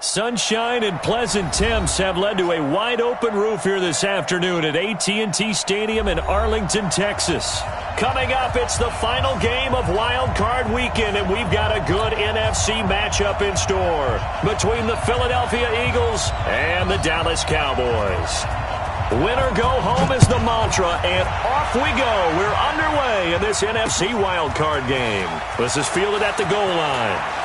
Sunshine and pleasant temps have led to a wide-open roof here this afternoon at AT&T Stadium in Arlington, Texas. Coming up, it's the final game of Wild Card Weekend, and we've got a good NFC matchup in store between the Philadelphia Eagles and the Dallas Cowboys. Win or go home is the mantra, and off we go. We're underway in this NFC Wild Card game. This is fielded at the goal line.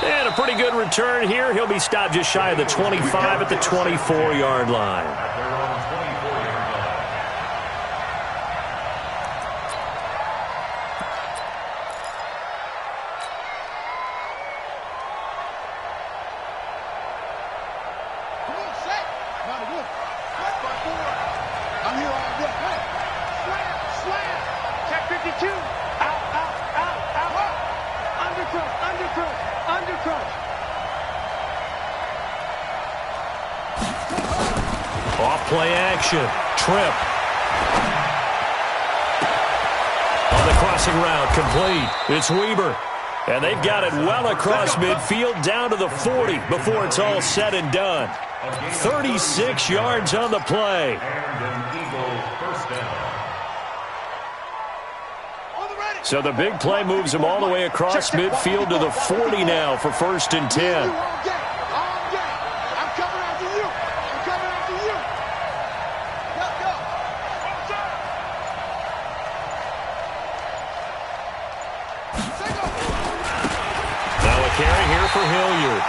And a pretty good return here. He'll be stopped just shy of the 25 at the 24-yard line. Off-play action. Trip. On the crossing route, complete. It's Weber. And they've got it well across midfield down to the 40 before it's all said and done. 36 yards on the play. So the big play moves him all the way across midfield to the 40 now for 1st and 10. For Hilliard.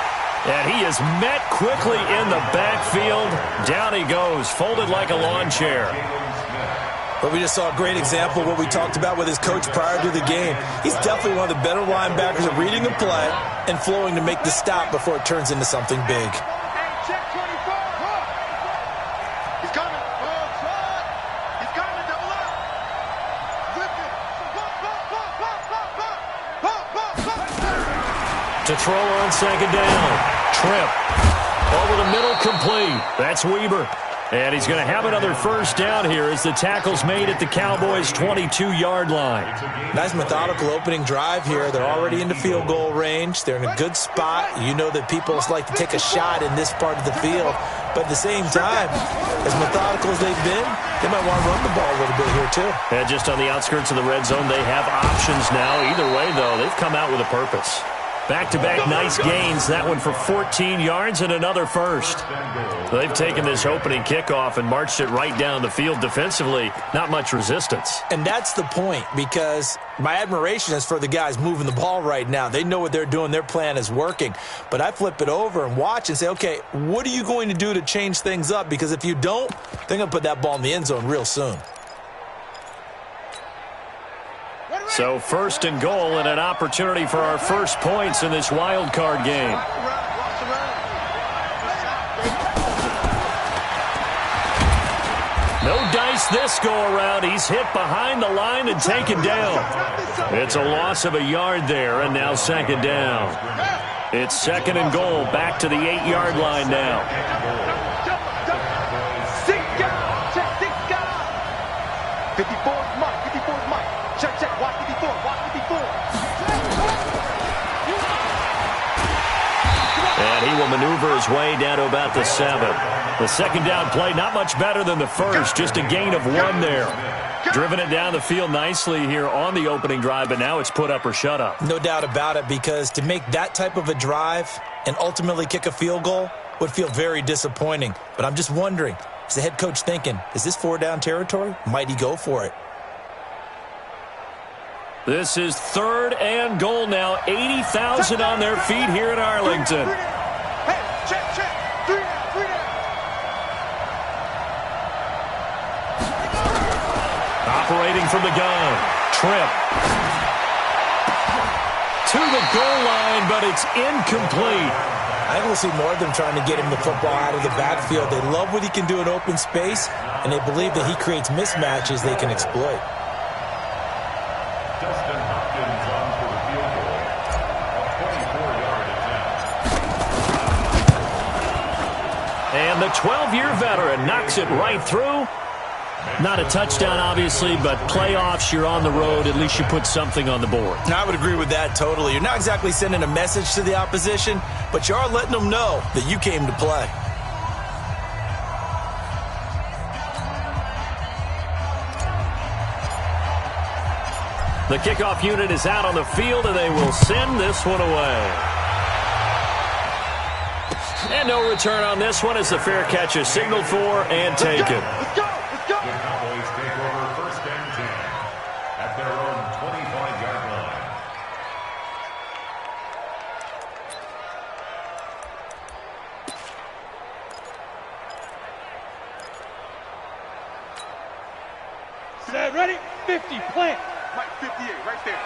And he is met quickly in the backfield. Down he goes, folded like a lawn chair. But we just saw a great example of what we talked about with his coach prior to the game. He's definitely one of the better linebackers at reading the play and flowing to make the stop before it turns into something big. To throw on 2nd down. Trip. Over the middle, complete. That's Weber. And he's going to have another 1st down here as the tackle's made at the Cowboys' 22-yard line. Nice methodical opening drive here. They're already into field goal range. They're in a good spot. You know that people like to take a shot in this part of the field. But at the same time, as methodical as they've been, they might want to run the ball a little bit here too. And just on the outskirts of the red zone, they have options now. Either way, though, they've come out with a purpose. Back-to-back nice gains. That one for 14 yards and another 1st. They've taken this opening kickoff and marched it right down the field defensively. Not much resistance. And that's the point, because my admiration is for the guys moving the ball right now. They know what they're doing. Their plan is working. But I flip it over and watch and say, okay, what are you going to do to change things up? Because if you don't, they're going to put that ball in the end zone real soon. So 1st and goal and an opportunity for our first points in this wild card game. No dice this go around. He's hit behind the line and taken down. It's a loss of a yard there, and now 2nd down. It's 2nd and goal, back to the 8-yard line now. 54 Mike, 54 Mike. Check, watch 54, watch 54. And he will maneuver his way down to about the 7. The 2nd down play, not much better than the 1st, just a gain of 1 there. Driven it down the field nicely here on the opening drive, but now it's put up or shut up. No doubt about it, because to make that type of a drive and ultimately kick a field goal would feel very disappointing. But I'm just wondering, is the head coach thinking, is this 4-down territory? Might he go for it? This is 3rd and goal now. 80,000 on their feet here in Arlington. Hey, check. 3 down. Operating from the gun. Trip. To the goal line, but it's incomplete. I think we'll see more of them trying to get him the football out of the backfield. They love what he can do in open space, and they believe that he creates mismatches they can exploit. And the 12-year veteran knocks it right through. Not a touchdown, obviously, but playoffs, you're on the road. At least you put something on the board. I would agree with that totally. You're not exactly sending a message to the opposition, but you are letting them know that you came to play. The kickoff unit is out on the field, and they will send this one away. And no return on this one as the fair catch is signaled for and taken. Let's go. Let's go. The Cowboys take over 1st and 10 at their own 25-yard line. Set, ready? 50, plant. Mike 58, right there.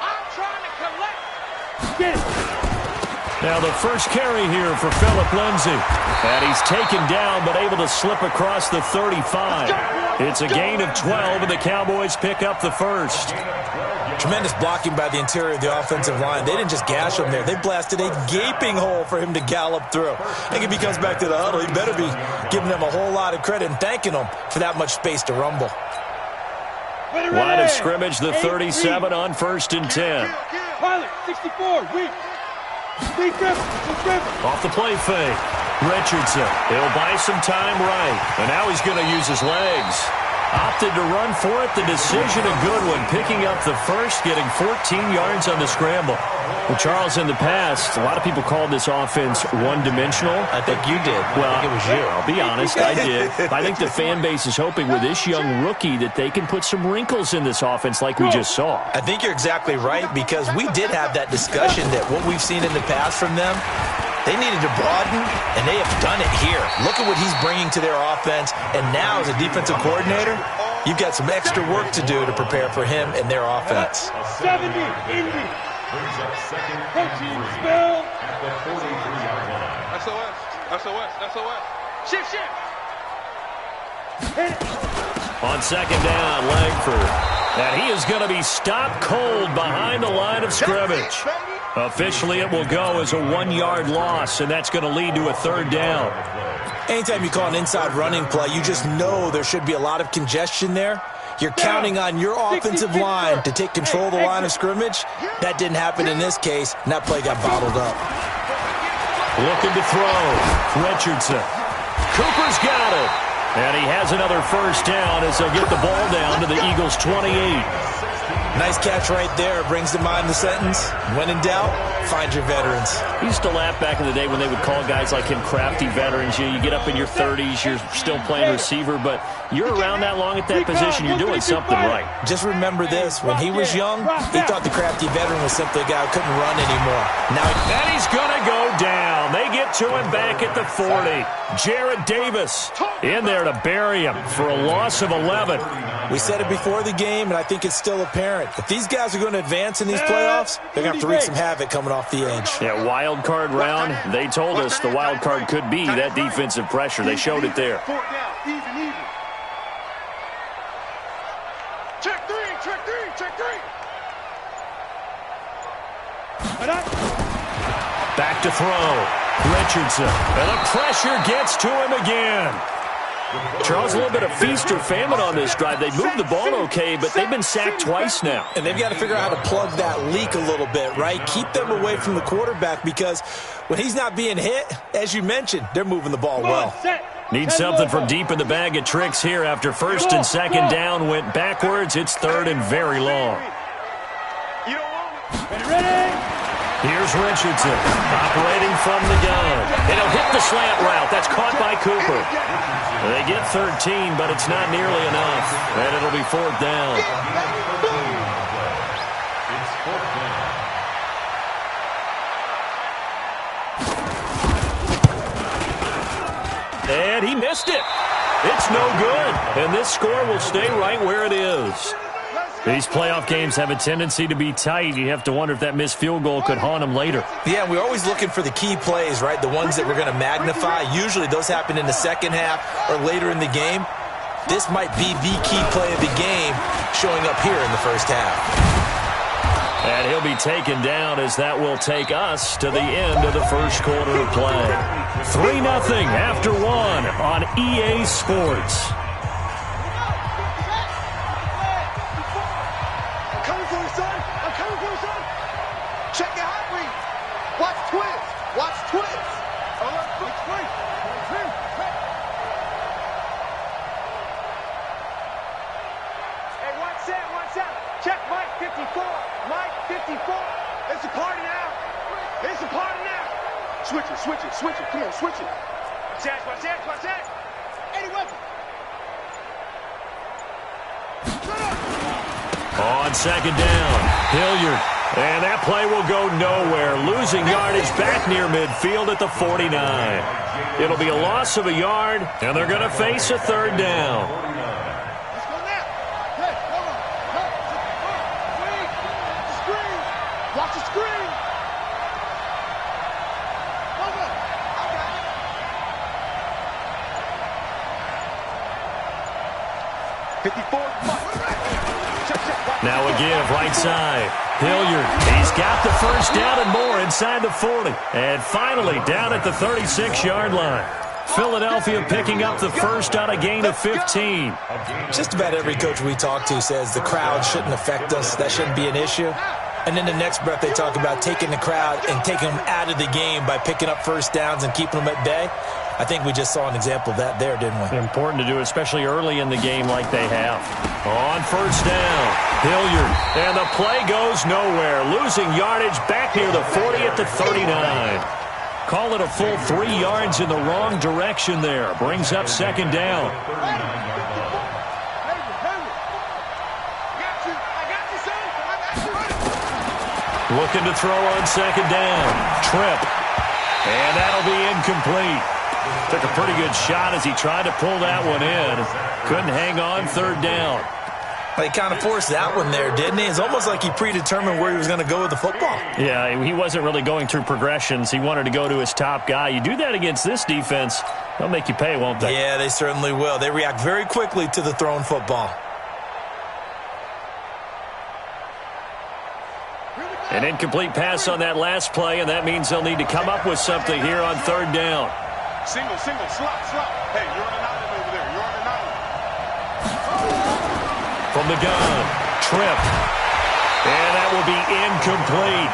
I'm trying to collect. Get it. Now the first carry here for Phillip Lindsay. And he's taken down but able to slip across the 35. It's a gain of 12 and the Cowboys pick up the first. Tremendous blocking by the interior of the offensive line. They didn't just gash him there. They blasted a gaping hole for him to gallop through. I think if he comes back to the huddle, he better be giving them a whole lot of credit and thanking them for that much space to rumble. Line of scrimmage, the 37 on 1st and 10. Pilot, 64, weak. Off the play fake. Richardson. He'll buy some time right. And now he's going to use his legs. Opted to run for it. The decision a good one. Picking up the first, getting 14 yards on the scramble. Well, Charles, in the past, a lot of people called this offense one-dimensional. I think you did. Well, I think it was you. I'll be honest, I did. I think the fan base is hoping with this young rookie that they can put some wrinkles in this offense like we just saw. I think you're exactly right because we did have that discussion that what we've seen in the past from them, they needed to broaden, and they have done it here. Look at what he's bringing to their offense, and now as a defensive coordinator, you've got some extra work to do to prepare for him and their offense. 70, Indy. Brings up 2nd and Coaching 3 spell. at the 43-yard line. SOS. Shift. Hit it. On 2nd down, Langford. And he is going to be stopped cold behind the line of scrimmage. Officially, it will go as a 1-yard loss, and that's going to lead to a 3rd down. Anytime you call an inside running play, you just know there should be a lot of congestion there. You're counting on your offensive line to take control of the line of scrimmage. That didn't happen in this case, and that play got bottled up. Looking to throw. Richardson. Cooper's got it. And he has another 1st down as they'll get the ball down to the Eagles' 28. Nice catch right there. Brings to mind the sentence, when in doubt, find your veterans. I used to laugh back in the day when they would call guys like him crafty veterans. You get up in your 30s, you're still playing receiver, but you're around that long at that position, you're doing something right. Just remember this. When he was young, he thought the crafty veteran was simply a guy who couldn't run anymore. And he's going to go down. They get to him back at the 40. Jarrad Davis in there to bury him for a loss of 11. We said it before the game, and I think it's still apparent. If these guys are going to advance in these playoffs, they're going to have to wreak some havoc coming off the edge. Yeah, wild card round. They told us the wild card could be that defensive pressure. They showed it there. 4th down, even. Check three. Back to throw. Richardson. And the pressure gets to him again. Charles, a little bit of feast or famine on this drive. They moved the ball okay, but they've been sacked twice now. And they've got to figure out how to plug that leak a little bit, right? Keep them away from the quarterback because when he's not being hit, as you mentioned, they're moving the ball well. Need something from deep in the bag of tricks here after 1st and 2nd down went backwards. It's 3rd and very long. Ready? Here's Richardson operating from the gun. And he'll hit the slant route. That's caught by Cooper. They get 13, but it's not nearly enough. And it'll be 4th down. It's 4th down. And he missed it. It's no good. And this score will stay right where it is. These playoff games have a tendency to be tight. You have to wonder if that missed field goal could haunt them later. Yeah, we're always looking for the key plays, right? The ones that we're going to magnify. Usually those happen in the second half or later in the game. This might be the key play of the game showing up here in the first half. And he'll be taken down as that will take us to the end of the first quarter of play. 3-0 after 1 on EA Sports. Watch twins. Hey, watch out. Check Mike 54. Mike 54. It's a party now. It's a party now. Switch it. Come on, switch it. Watch that. 80 weapon. On second down, Hilliard. And that play will go nowhere. Losing yardage back near midfield at the 49. It'll be a loss of a yard, and they're going to face a third down. Let's go now. Hey, hold on. Screen. Watch the screen. Hold on. I got it. 54. Now a give, right side. Hilliard, he's got the first down and more inside the 40. And finally down at the 36-yard line. Philadelphia picking up the first on a gain of 15. Just about every coach we talk to says the crowd shouldn't affect us. That shouldn't be an issue. And then the next breath they talk about taking the crowd and taking them out of the game by picking up first downs and keeping them at bay. I think we just saw an example of that there, didn't we? Important to do, especially early in the game like they have. On first down, Hilliard. And the play goes nowhere. Losing yardage back near the 40 at the 39. Call it a full 3 yards in the wrong direction there. Brings up second down. Looking to throw on second down. Trip. And that'll be incomplete. Took a pretty good shot as he tried to pull that one in. Couldn't hang on third down. Well, he kind of forced that one there, didn't he? It's almost like he predetermined where he was going to go with the football. Yeah, he wasn't really going through progressions. He wanted to go to his top guy. You do that against this defense, they'll make you pay, won't they? Yeah, they certainly will. They react very quickly to the thrown football. An incomplete pass on that last play, and that means they'll need to come up with something here on third down. Single, slot. Hey, you're on an island over there. You're on an island. From the gun, Trip. And that will be incomplete.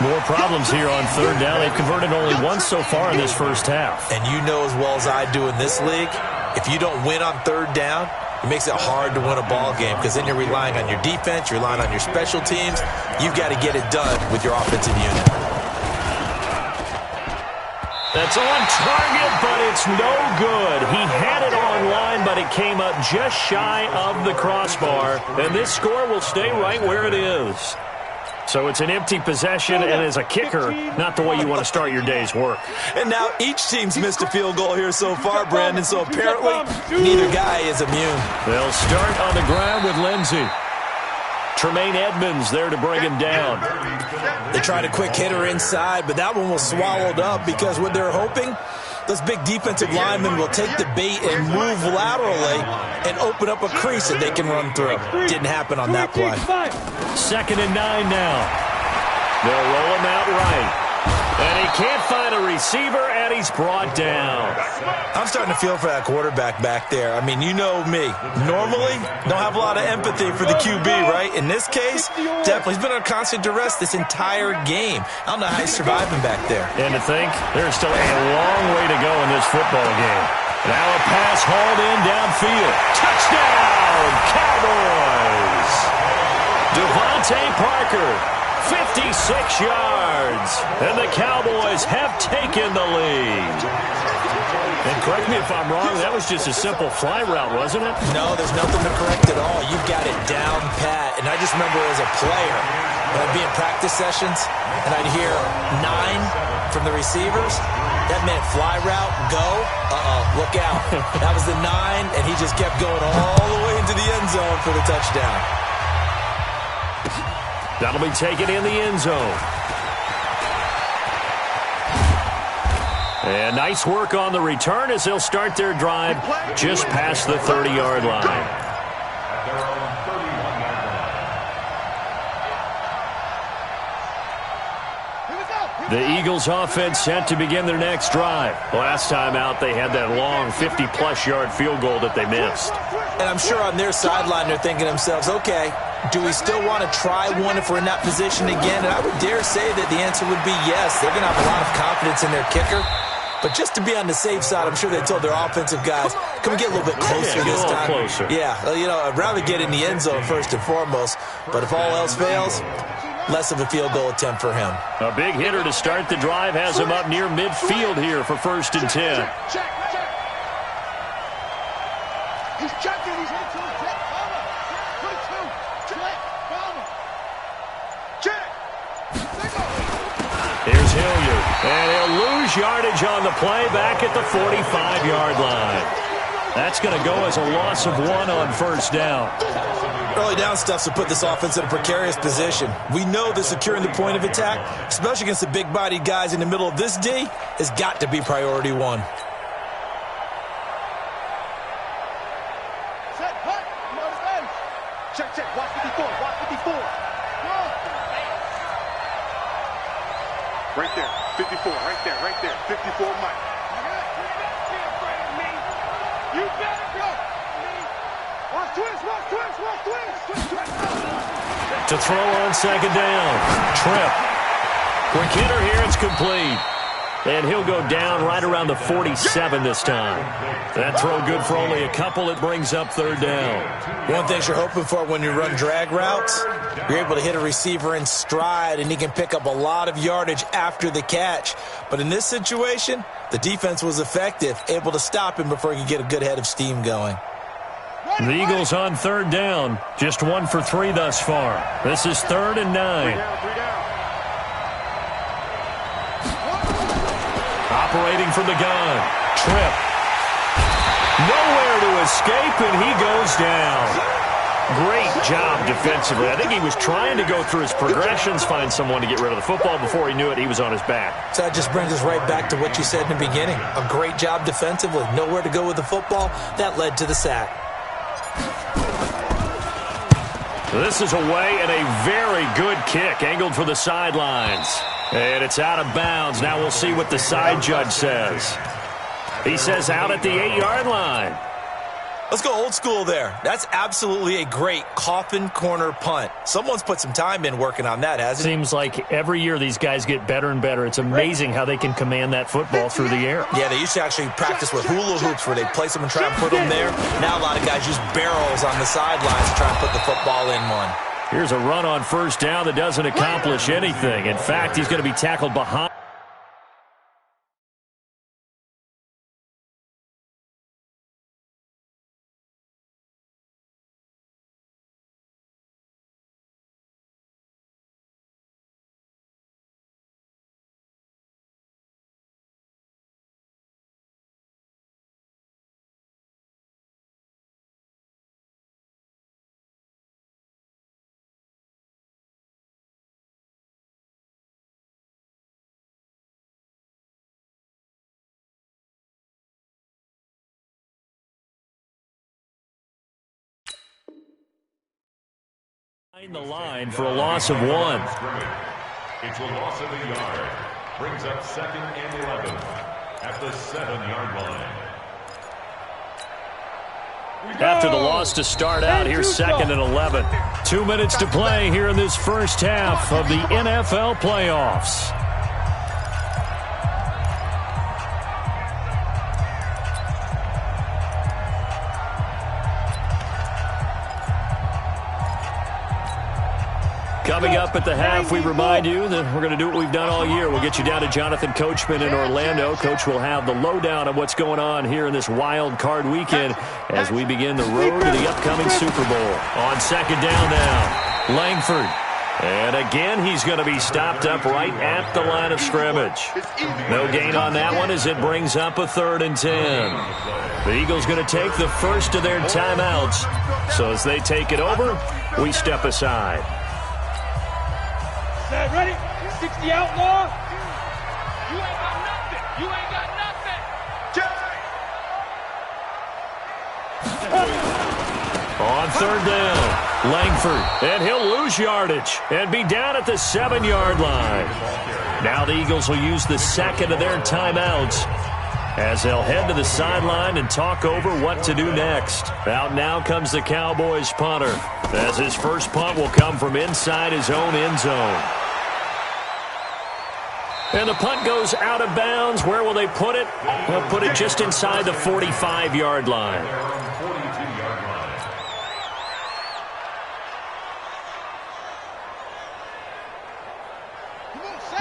More problems here on third down. They've converted only once so far in this first half. And you know as well as I do in this league, if you don't win on third down, it makes it hard to win a ball game because then you're relying on your defense, you're relying on your special teams. You've got to get it done with your offensive unit. That's on target, but it's no good. He had it online, but it came up just shy of the crossbar. And this score will stay right where it is. So it's an empty possession, and as a kicker, not the way you want to start your day's work. And now each team's missed a field goal here so far, Brandon, so apparently neither guy is immune. They'll start on the ground with Lindsey. Tremaine Edmonds there to bring him down. They tried a quick hitter inside, but that one was swallowed up because what they're hoping, those big defensive linemen will take the bait and move laterally and open up a crease that they can run through. Didn't happen on that play. 2nd and 9 now. They'll roll him out right. And he can't find a receiver, and he's brought down. I'm starting to feel for that quarterback back there. I mean, you know me. Normally, don't have a lot of empathy for the QB, right? In this case, definitely. He's been under constant duress this entire game. I don't know how he's surviving back there. And to think, there's still a long way to go in this football game. Now a pass hauled in downfield. Touchdown, Cowboys! Devontae Parker, 56 yards. And the Cowboys have taken the lead. And correct me if I'm wrong, that was just a simple fly route, wasn't it? No, there's nothing to correct at all. You've got it down pat. And I just remember as a player, when I'd be in practice sessions, and I'd hear 9 from the receivers, that meant fly route, go, look out. That was the 9, and he just kept going all the way into the end zone for the touchdown. That'll be taken in the end zone. And nice work on the return as they'll start their drive just past the 30-yard line. At their own 31-yard line. The Eagles offense set to begin their next drive. Last time out, they had that long 50-plus yard field goal that they missed. And I'm sure on their sideline they're thinking to themselves, okay, do we still want to try one if we're in that position again? And I would dare say that the answer would be yes. They're going to have a lot of confidence in their kicker. But just to be on the safe side, I'm sure they told their offensive guys, can we get a little bit closer this time? Closer. Yeah, you know, I'd rather get in the end zone first and foremost. But if all else fails, less of a field goal attempt for him. A big hitter to start the drive has him up near midfield here for 1st and 10. Check. He's checking. He's into it. Check. Palmer. 22. Check. Palmer. Check. Here's Hilliard. And he'll lose yardage on the play back at the 45-yard line. That's going to go as a loss of 1 on 1st down. Early down stuff to put this offense in a precarious position. We know that securing the point of attack, especially against the big-bodied guys in the middle of this D, has got to be priority 1. Set. Hut. Come on, defense. Check. Watch 54. Watch 54. Right there. 54. Right there. 54, Mike. You better go. Watch twins. To throw on 2nd down. Tripp. Quick hitter here. It's complete. And he'll go down right around the 47 this time. That throw good for only a couple. It brings up 3rd down. One thing you're hoping for when you run drag routes, you're able to hit a receiver in stride, and he can pick up a lot of yardage after the catch. But in this situation, the defense was effective, able to stop him before he could get a good head of steam going. The Eagles on 3rd down. Just 1 for 3 thus far. This is 3rd and 9. 3 down. Operating from the gun. Tripp. Nowhere to escape, and he goes down. Great job defensively. I think he was trying to go through his progressions, find someone to get rid of the football. Before he knew it, he was on his back. So that just brings us right back to what you said in the beginning. A great job defensively. Nowhere to go with the football. That led to the sack. This is away, and a very good kick, angled for the sidelines. And it's out of bounds. Now we'll see what the side judge says. He says out at the 8-yard line. Let's go old school there. That's absolutely a great coffin corner punt. Someone's put some time in working on that, hasn't it? Seems like every year these guys get better and better. It's amazing how they can command that football through the air. Yeah, they used to actually practice with hula hoops where they place them and try and put them there. Now a lot of guys use barrels on the sidelines to try and put the football in one. Here's a run on 1st down that doesn't accomplish anything. In fact, he's going to be tackled behind. The line for a loss of 1. It's a loss of a yard. Brings up 2nd and 11 at the 7-yard line. After the loss to start out, here's 2nd and 11. 2 minutes to play here in this first half of the NFL playoffs. Coming up at the half, we remind you that we're going to do what we've done all year. We'll get you down to Jonathan Coachman in Orlando. Coach will have the lowdown of what's going on here in this wild card weekend as we begin the road to the upcoming Super Bowl. On 2nd down now, Langford. And again, he's going to be stopped up right at the line of scrimmage. No gain on that one as it brings up a 3rd and 10. The Eagles going to take the first of their timeouts. So as they take it over, we step aside. Ready? 60 outlaw. You ain't got nothing. You ain't got nothing. On 3rd down, Langford, and he'll lose yardage and be down at the 7-yard line. Now the Eagles will use the second of their timeouts as they'll head to the sideline and talk over what to do next. Out now comes the Cowboys punter, as his first punt will come from inside his own end zone. And the punt goes out of bounds. Where will they put it? They'll put it just inside the 45-yard line.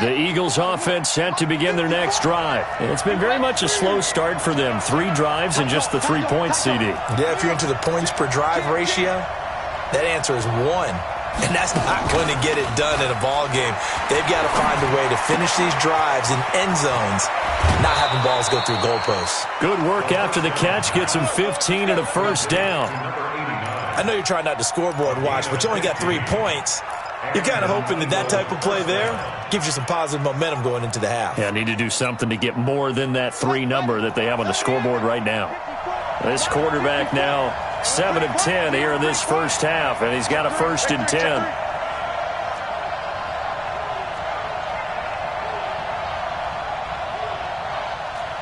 The Eagles offense set to begin their next drive. It's been very much a slow start for them. 3 drives and just the 3 points, CD. Yeah, if you're into the points per drive ratio, that answer is 1. And that's not going to get it done in a ball game. They've got to find a way to finish these drives in end zones, not having balls go through goalposts. Good work after the catch. Gets him 15 and a first down. I know you're trying not to scoreboard watch, but you only got 3 points. You're kind of hoping that type of play there gives you some positive momentum going into the half. Yeah, need to do something to get more than that 3 number that they have on the scoreboard right now. This quarterback now 7 of 10 here in this first half, and he's got a 1st and 10.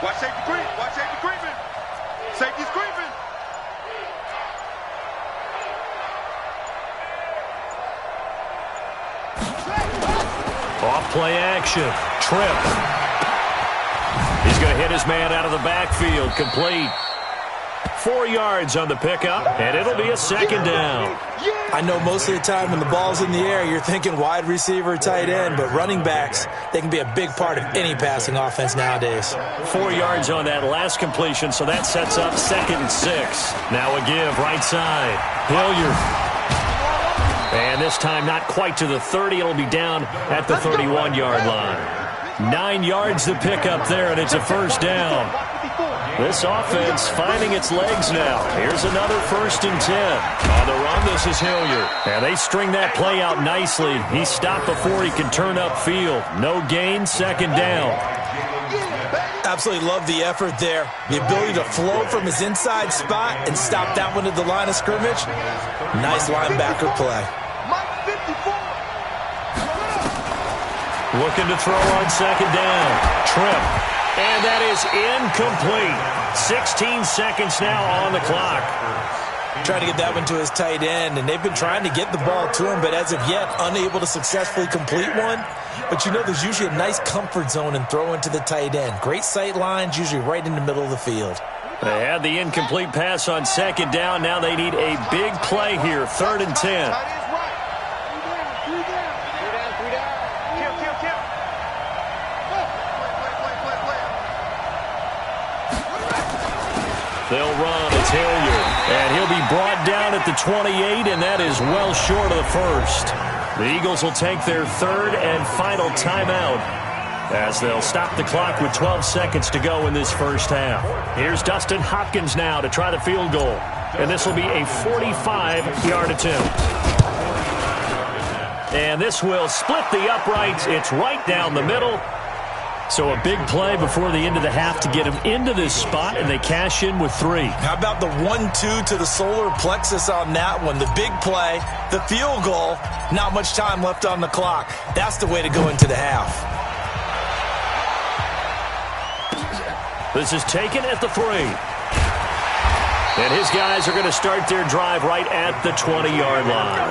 Watch safety creep. Watch safety creeping. Safety's creeping. Off play action. Trip. He's going to hit his man out of the backfield. Complete. 4 yards on the pickup, and it'll be a 2nd down. I know most of the time when the ball's in the air, you're thinking wide receiver, tight end, but running backs, they can be a big part of any passing offense nowadays. 4 yards on that last completion, so that sets up 2nd and 6. Now a give, right side. Hilliard. And this time not quite to the 30. It'll be down at the 31-yard line. 9 yards to pick up there, and it's a 1st down. This offense finding its legs now. Here's another 1st and 10. On the run, this is Hilliard. And they string that play out nicely. He stopped before he could turn upfield. No gain, 2nd down. Absolutely love the effort there. The ability to flow from his inside spot and stop that one at the line of scrimmage. Nice linebacker play. Looking to throw on 2nd down. Trip. And that is incomplete. 16 seconds now on the clock. Trying to get that one to his tight end, and they've been trying to get the ball to him, but as of yet, unable to successfully complete one. But you know, there's usually a nice comfort zone in throwing to the tight end. Great sight lines, usually right in the middle of the field. They had the incomplete pass on 2nd down. Now they need a big play here, 3rd and 10. They'll run. It's Hilliard. And he'll be brought down at the 28, and that is well short of the 1st. The Eagles will take their 3rd and final timeout as they'll stop the clock with 12 seconds to go in this first half. Here's Dustin Hopkins now to try the field goal. And this will be a 45-yard attempt. And this will split the uprights. It's right down the middle. So a big play before the end of the half to get him into this spot, and they cash in with 3. How about the 1-2 to the solar plexus on that one? The big play, the field goal, not much time left on the clock. That's the way to go into the half. This is taken at the 3. And his guys are going to start their drive right at the 20-yard line.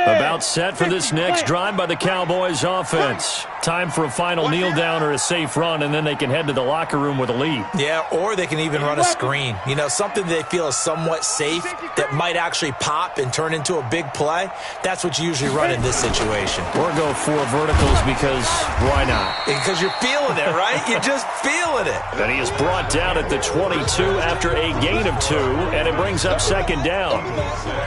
About set for this next drive by the Cowboys offense. Time for a final kneel down or a safe run, and then they can head to the locker room with a lead. Yeah, or they can even run a screen. You know, something they feel is somewhat safe that might actually pop and turn into a big play. That's what you usually run in this situation. Or go 4 verticals because why not? Because you're feeling it, right? You're just feeling it. And he is brought down at the 22 after a gain of 2, and it brings up 2nd down.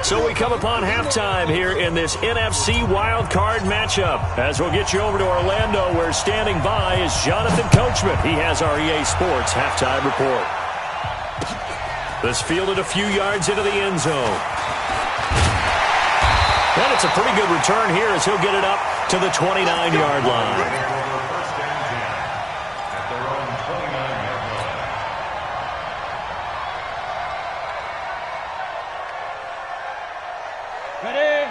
So we come upon halftime here in this NFC wildcard matchup. As we'll get you over to Orlando, where standing by is Jonathan Coachman. He has our EA Sports halftime report. This fielded a few yards into the end zone. And it's a pretty good return here as he'll get it up to the 29-yard line.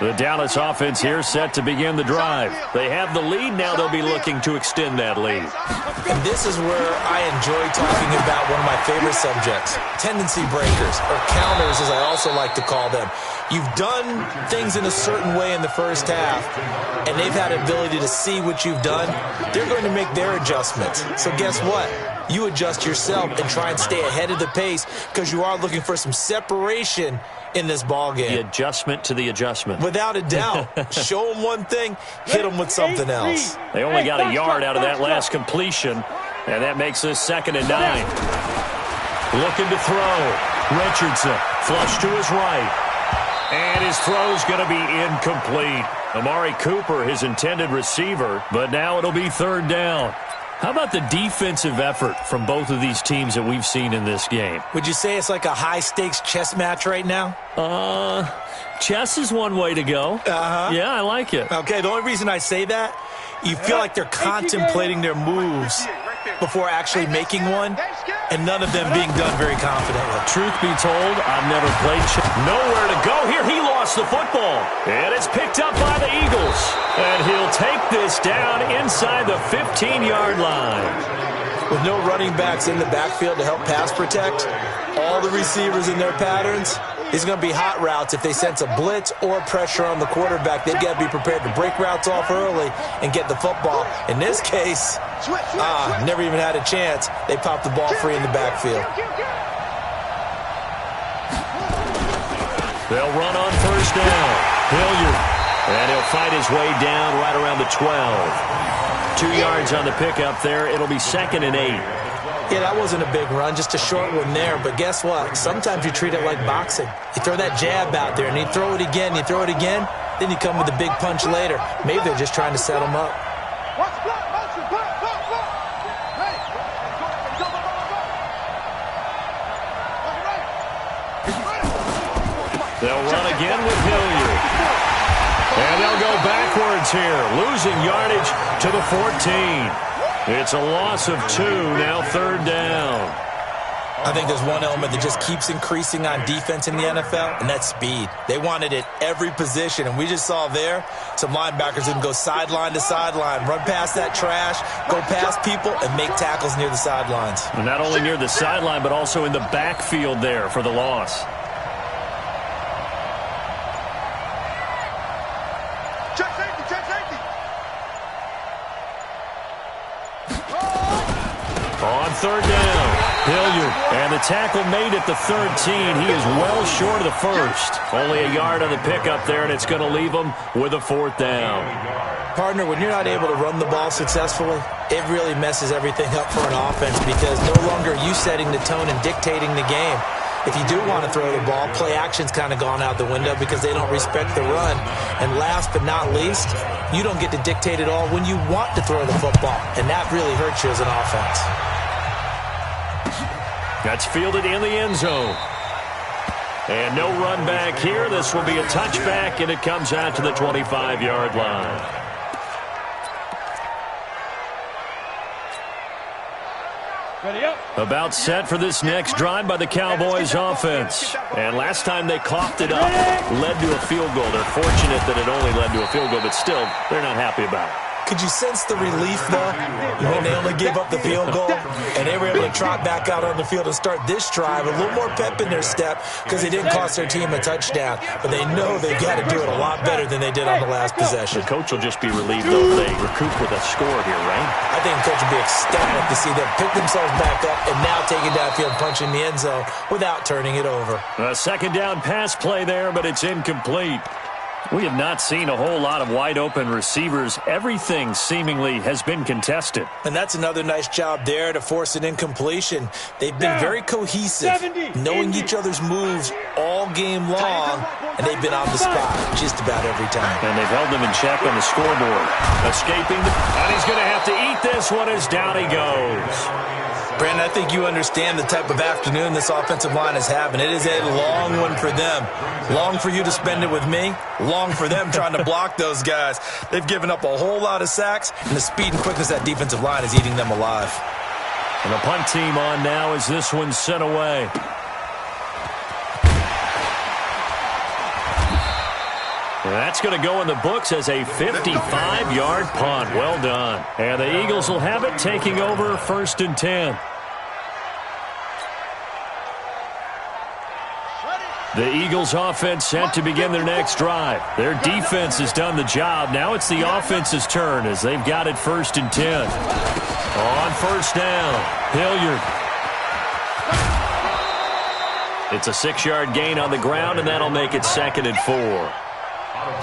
The Dallas offense here set to begin the drive. They have the lead. Now they'll be looking to extend that lead. And this is where I enjoy talking about one of my favorite subjects, tendency breakers, or counters as I also like to call them. You've done things in a certain way in the first half, and they've had the ability to see what you've done. They're going to make their adjustments. So guess what? You adjust yourself and try and stay ahead of the pace because you are looking for some separation in this ball game. The adjustment to the adjustment. Without a doubt. Show them one thing, hit them with something else. They only got a yard out of that last completion, and that makes this 2nd and 9. Looking to throw. Richardson, flush to his right. And his throw's going to be incomplete. Amari Cooper, his intended receiver, but now it'll be 3rd down. How about the defensive effort from both of these teams that we've seen in this game? Would you say it's like a high-stakes chess match right now? Chess is one way to go. Yeah, I like it. Okay, the only reason I say that, you feel like they're contemplating their moves before actually making one, and none of them being done very confidently. Truth be told, I've never played chess. Nowhere to go here. He lost the football. And it's picked up by the Eagles. And he'll take this down inside the 15-yard line. With no running backs in the backfield to help pass protect, all the receivers in their patterns, it's going to be hot routes. If they sense a blitz or pressure on the quarterback, they've got to be prepared to break routes off early and get the football. In this case, never even had a chance. They popped the ball free in the backfield. They'll run on 1st down. Hilliard. And he'll fight his way down right around the 12. 2 yards on the pickup there. It'll be 2nd and 8. Yeah, that wasn't a big run, just a short one there. But guess what? Sometimes you treat it like boxing. You throw that jab out there, and you throw it again, then you come with a big punch later. Maybe they're just trying to set him up. They'll run again with Hilliard. And they'll go backwards here, losing yardage to the 14. It's a loss of 2, now 3rd down. I think there's one element that just keeps increasing on defense in the NFL, and that's speed. They want it at every position, and we just saw there some linebackers who can go sideline to sideline, run past that trash, go past people, and make tackles near the sidelines. And not only near the sideline, but also in the backfield there for the loss. On 3rd down, Hilliard, and the tackle made at the 13. He is well short of the 1st. Only a yard on the pickup there, and it's going to leave him with a 4th down. Partner, when you're not able to run the ball successfully, it really messes everything up for an offense because no longer are you setting the tone and dictating the game. If you do want to throw the ball, play action's kind of gone out the window because they don't respect the run. And last but not least, you don't get to dictate it all when you want to throw the football, and that really hurts you as an offense. That's fielded in the end zone. And no run back here. This will be a touchback, and it comes out to the 25-yard line. About set for this next drive by the Cowboys offense. And last time they coughed it up, led to a field goal. They're fortunate that it only led to a field goal, but still, they're not happy about it. Could you sense the relief, though, when they only gave up the field goal and they were able to trot back out on the field and start this drive, a little more pep in their step because they didn't cost their team a touchdown, but they know they've got to do it a lot better than they did on the last possession. The coach will just be relieved, though, if they recoup with a score here, right? I think the coach will be ecstatic to see them pick themselves back up and now take it downfield, punch in the end zone without turning it over. A 2nd down pass play there, but it's incomplete. We have not seen a whole lot of wide-open receivers. Everything seemingly has been contested. And that's another nice job there to force an incompletion. They've been very cohesive, knowing each other's moves all game long, and they've been on the spot just about every time. And they've held them in check on the scoreboard. Escaping, and he's going to have to eat this one as down he goes. Brandon, I think you understand the type of afternoon this offensive line is having. It is a long one for them. Long for you to spend it with me. Long for them trying to block those guys. They've given up a whole lot of sacks, and the speed and quickness of that defensive line is eating them alive. And the punt team on now as this one's sent away. That's going to go in the books as a 55-yard punt. Well done. And the Eagles will have it, taking over 1st and 10. The Eagles offense set to begin their next drive. Their defense has done the job. Now it's the offense's turn as they've got it 1st and 10. On 1st down, Hilliard. It's a 6-yard gain on the ground, and that'll make it 2nd and 4.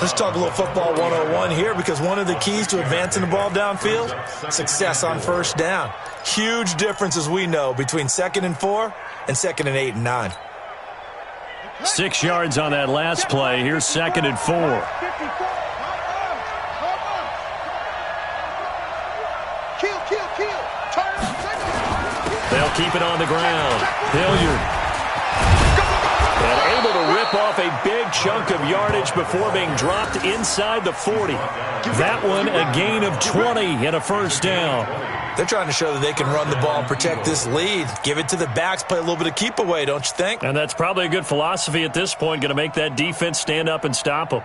Let's talk a little football 101 here, because one of the keys to advancing the ball downfield, success on 1st down. Huge difference, as we know, between 2nd and 4 and 2nd and 8 and 9. 6 yards on that last play. Here's 2nd and 4. They'll keep it on the ground. Hilliard. And able to rip off a big chunk of yardage before being dropped inside the 40. That one a gain of 20 and a 1st down. They're trying to show that they can run the ball and protect this lead. Give it to the backs, play a little bit of keep away, don't you think? And that's probably a good philosophy at this point, going to make that defense stand up and stop them.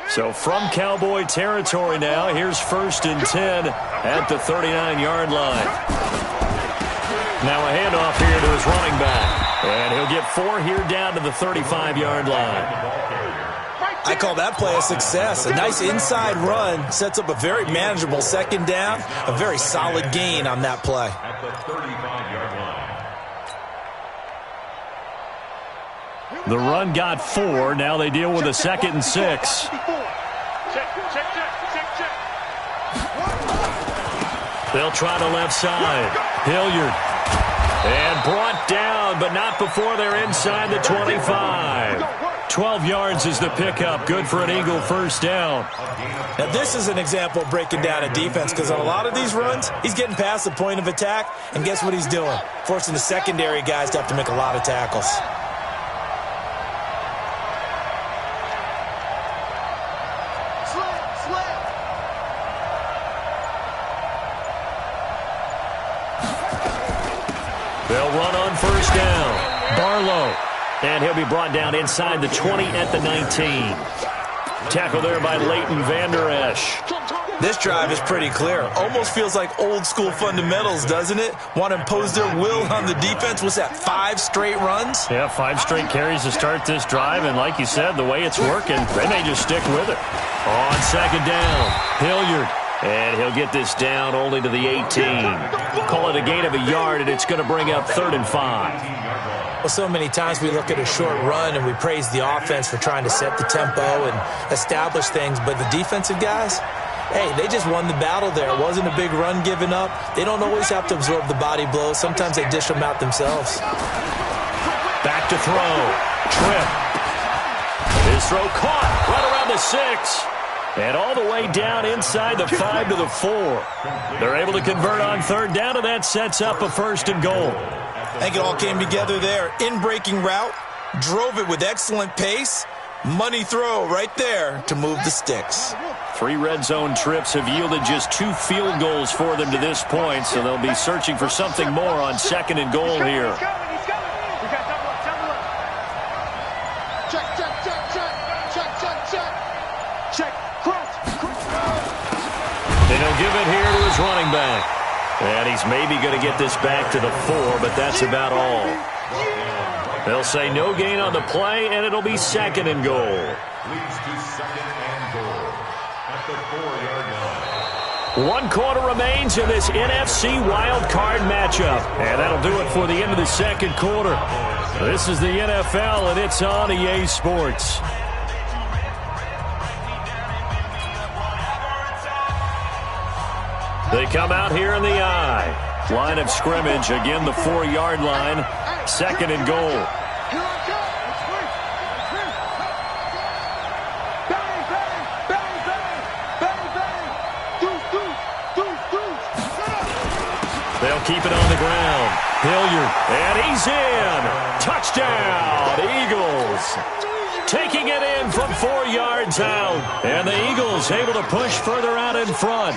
So from Cowboy territory now, here's 1st and 10 at the 39-yard line. Now a handoff here to his running back. And he'll get 4 here down to the 35-yard line. I call that play a success. A nice inside run sets up a very manageable 2nd down. A very solid gain on that play. At the 35-yard line. The run got 4. Now they deal with a 2nd and 6. They'll try the left side. Hilliard. And brought down, but not before they're inside the 25. 12 yards is the pickup. Good for an Eagle 1st down. Now this is an example of breaking down a defense, because on a lot of these runs, he's getting past the point of attack, and guess what he's doing? Forcing the secondary guys to have to make a lot of tackles. They'll run on 1st down. Barlow. And he'll be brought down inside the 20 at the 19. Tackle there by Leighton Vander Esch. This drive is pretty clear. Almost feels like old school fundamentals, doesn't it? Want to impose their will on the defense. Was that 5 straight runs? Yeah, 5 straight carries to start this drive. And like you said, the way it's working, they may just stick with it. On 2nd down, Hilliard. And he'll get this down only to the 18. Call it a gain of a yard, and it's going to bring up 3rd and 5. Well, so many times we look at a short run and we praise the offense for trying to set the tempo and establish things. But the defensive guys, hey, they just won the battle there. It wasn't a big run given up. They don't always have to absorb the body blows. Sometimes they dish them out themselves. Back to throw. Trip. His throw caught right around the 6. And all the way down inside the 5 to the 4. They're able to convert on 3rd down, and that sets up a 1st and goal. I think it all came together there. In-breaking route, drove it with excellent pace. Money throw right there to move the sticks. 3 red zone trips have yielded just 2 field goals for them to this point, so they'll be searching for something more on 2nd and goal here. And he'll give it here to his running back. And he's maybe going to get this back to the 4, but that's about all. They'll say no gain on the play, and it'll be 2nd and goal. Leads to 2nd and goal at the 4-yard line. 1 quarter remains in this NFC wild card matchup. And that'll do it for the end of the 2nd quarter. This is the NFL, and it's on EA Sports. They come out here in the I. Line of scrimmage, again the 4-yard line. 2nd and goal. They'll keep it on the ground. Hilliard, and he's in. Touchdown, Eagles. Taking it in from 4 yards out. And the Eagles able to push further out in front.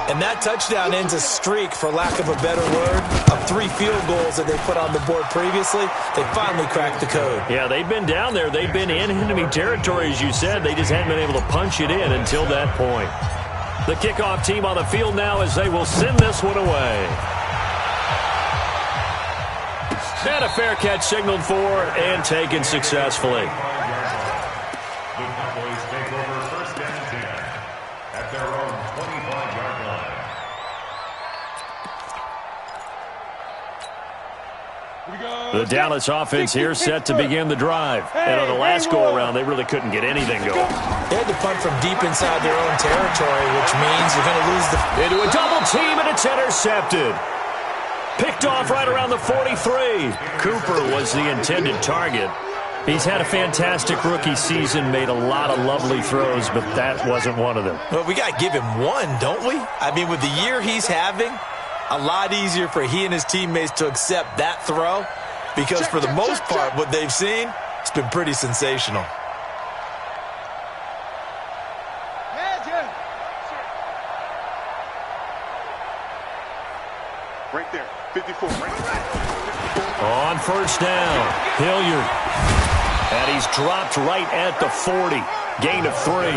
And that touchdown ends a streak, for lack of a better word, of 3 field goals that they put on the board previously. They finally cracked the code. Yeah, they've been down there. They've been in enemy territory, as you said. They just hadn't been able to punch it in until that point. The kickoff team on the field now as they will send this one away. And a fair catch signaled for and taken successfully. The Cowboys take over 1st and 10 at their own 25-yard line. The Dallas offense here set to begin the drive. And on the last go-around, they really couldn't get anything going. They had to punt from deep inside their own territory, which means you're going to lose the... Into a double team, and it's intercepted. Picked off right around the 43. Cooper was the intended target. He's had a fantastic rookie season, made a lot of lovely throws, but that wasn't one of them. Well, we got to give him one, don't we? I mean, with the year he's having, a lot easier for he and his teammates to accept that throw, because for the most part, what they've seen, it's been pretty sensational. Right there, 54. Right there. On 1st down, Hilliard. And he's dropped right at the 40. Gain of 3.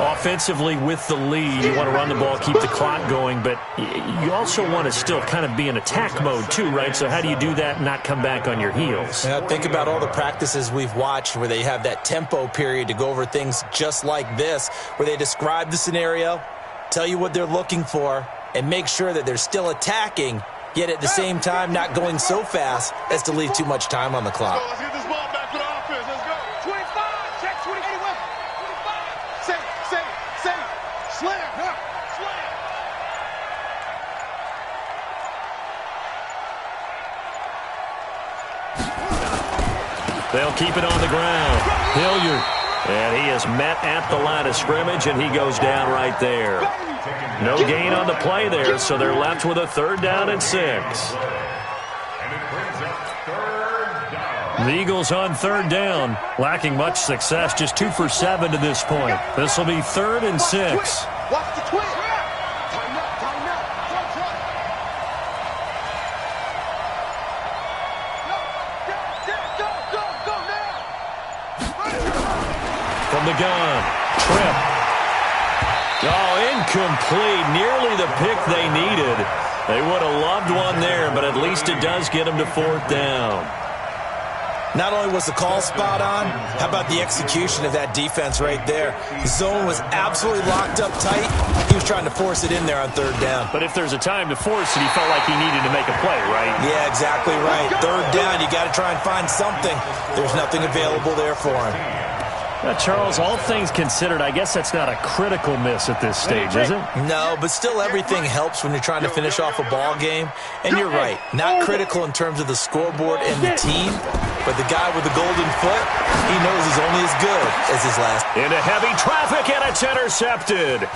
Offensively with the lead, you want to run the ball, keep the clock going, but you also want to still kind of be in attack mode too, right? So how do you do that and not come back on your heels? Yeah, think about all the practices we've watched where they have that tempo period to go over things just like this, where they describe the scenario, tell you what they're looking for, and make sure that they're still attacking, yet at the same time not going so fast as to leave too much time on the clock. Let's get this ball back for the offense. Let's go. 25. Check 20. 25. Say. Slam. Slam. They'll keep it on the ground. Hilliard. And he is met at the line of scrimmage, and he goes down right there. No gain on the play there, so they're left with a 3rd down and 6. And it brings up 3rd down. The Eagles on 3rd down, lacking much success, just 2 for 7 to this point. This will be 3rd and 6. Watch the twist. Time up. Go now. From the gun, Tripp. Oh, incomplete. Nearly the pick they needed. They would have loved one there, but at least it does get them to 4th down. Not only was the call spot on, how about the execution of that defense right there? The zone was absolutely locked up tight. He was trying to force it in there on 3rd down. But if there's a time to force it, he felt like he needed to make a play, right? Yeah, exactly right. 3rd down, you got to try and find something. There's nothing available there for him. Charles, all things considered, I guess that's not a critical miss at this stage, is it? No, but still everything helps when you're trying to finish off a ball game. And you're right, not critical in terms of the scoreboard and the team, but the guy with the golden foot, he knows he's only as good as his last. Into heavy traffic, and it's intercepted.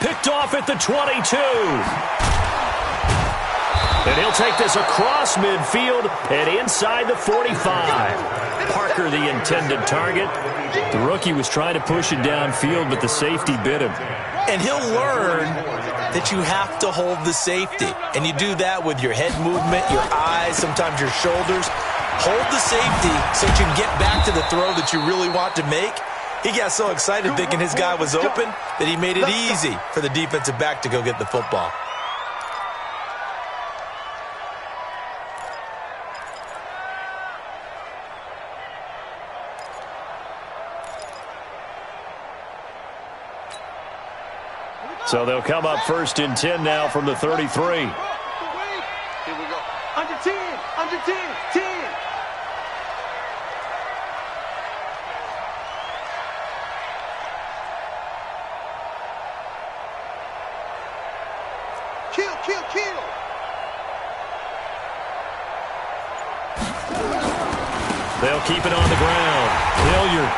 Picked off at the 22. And he'll take this across midfield and inside the 45. Parker, the intended target. The rookie was trying to push it downfield, but the safety bit him. And he'll learn that you have to hold the safety. And you do that with your head movement, your eyes, sometimes your shoulders. Hold the safety so that you can get back to the throw that you really want to make. He got so excited thinking his guy was open that he made it easy for the defensive back to go get the football. So they'll come up 1st and 10 now from the 33. Here we go. Under 10. 10. Kill, kill, kill. They'll keep it on the ground. Hilliard.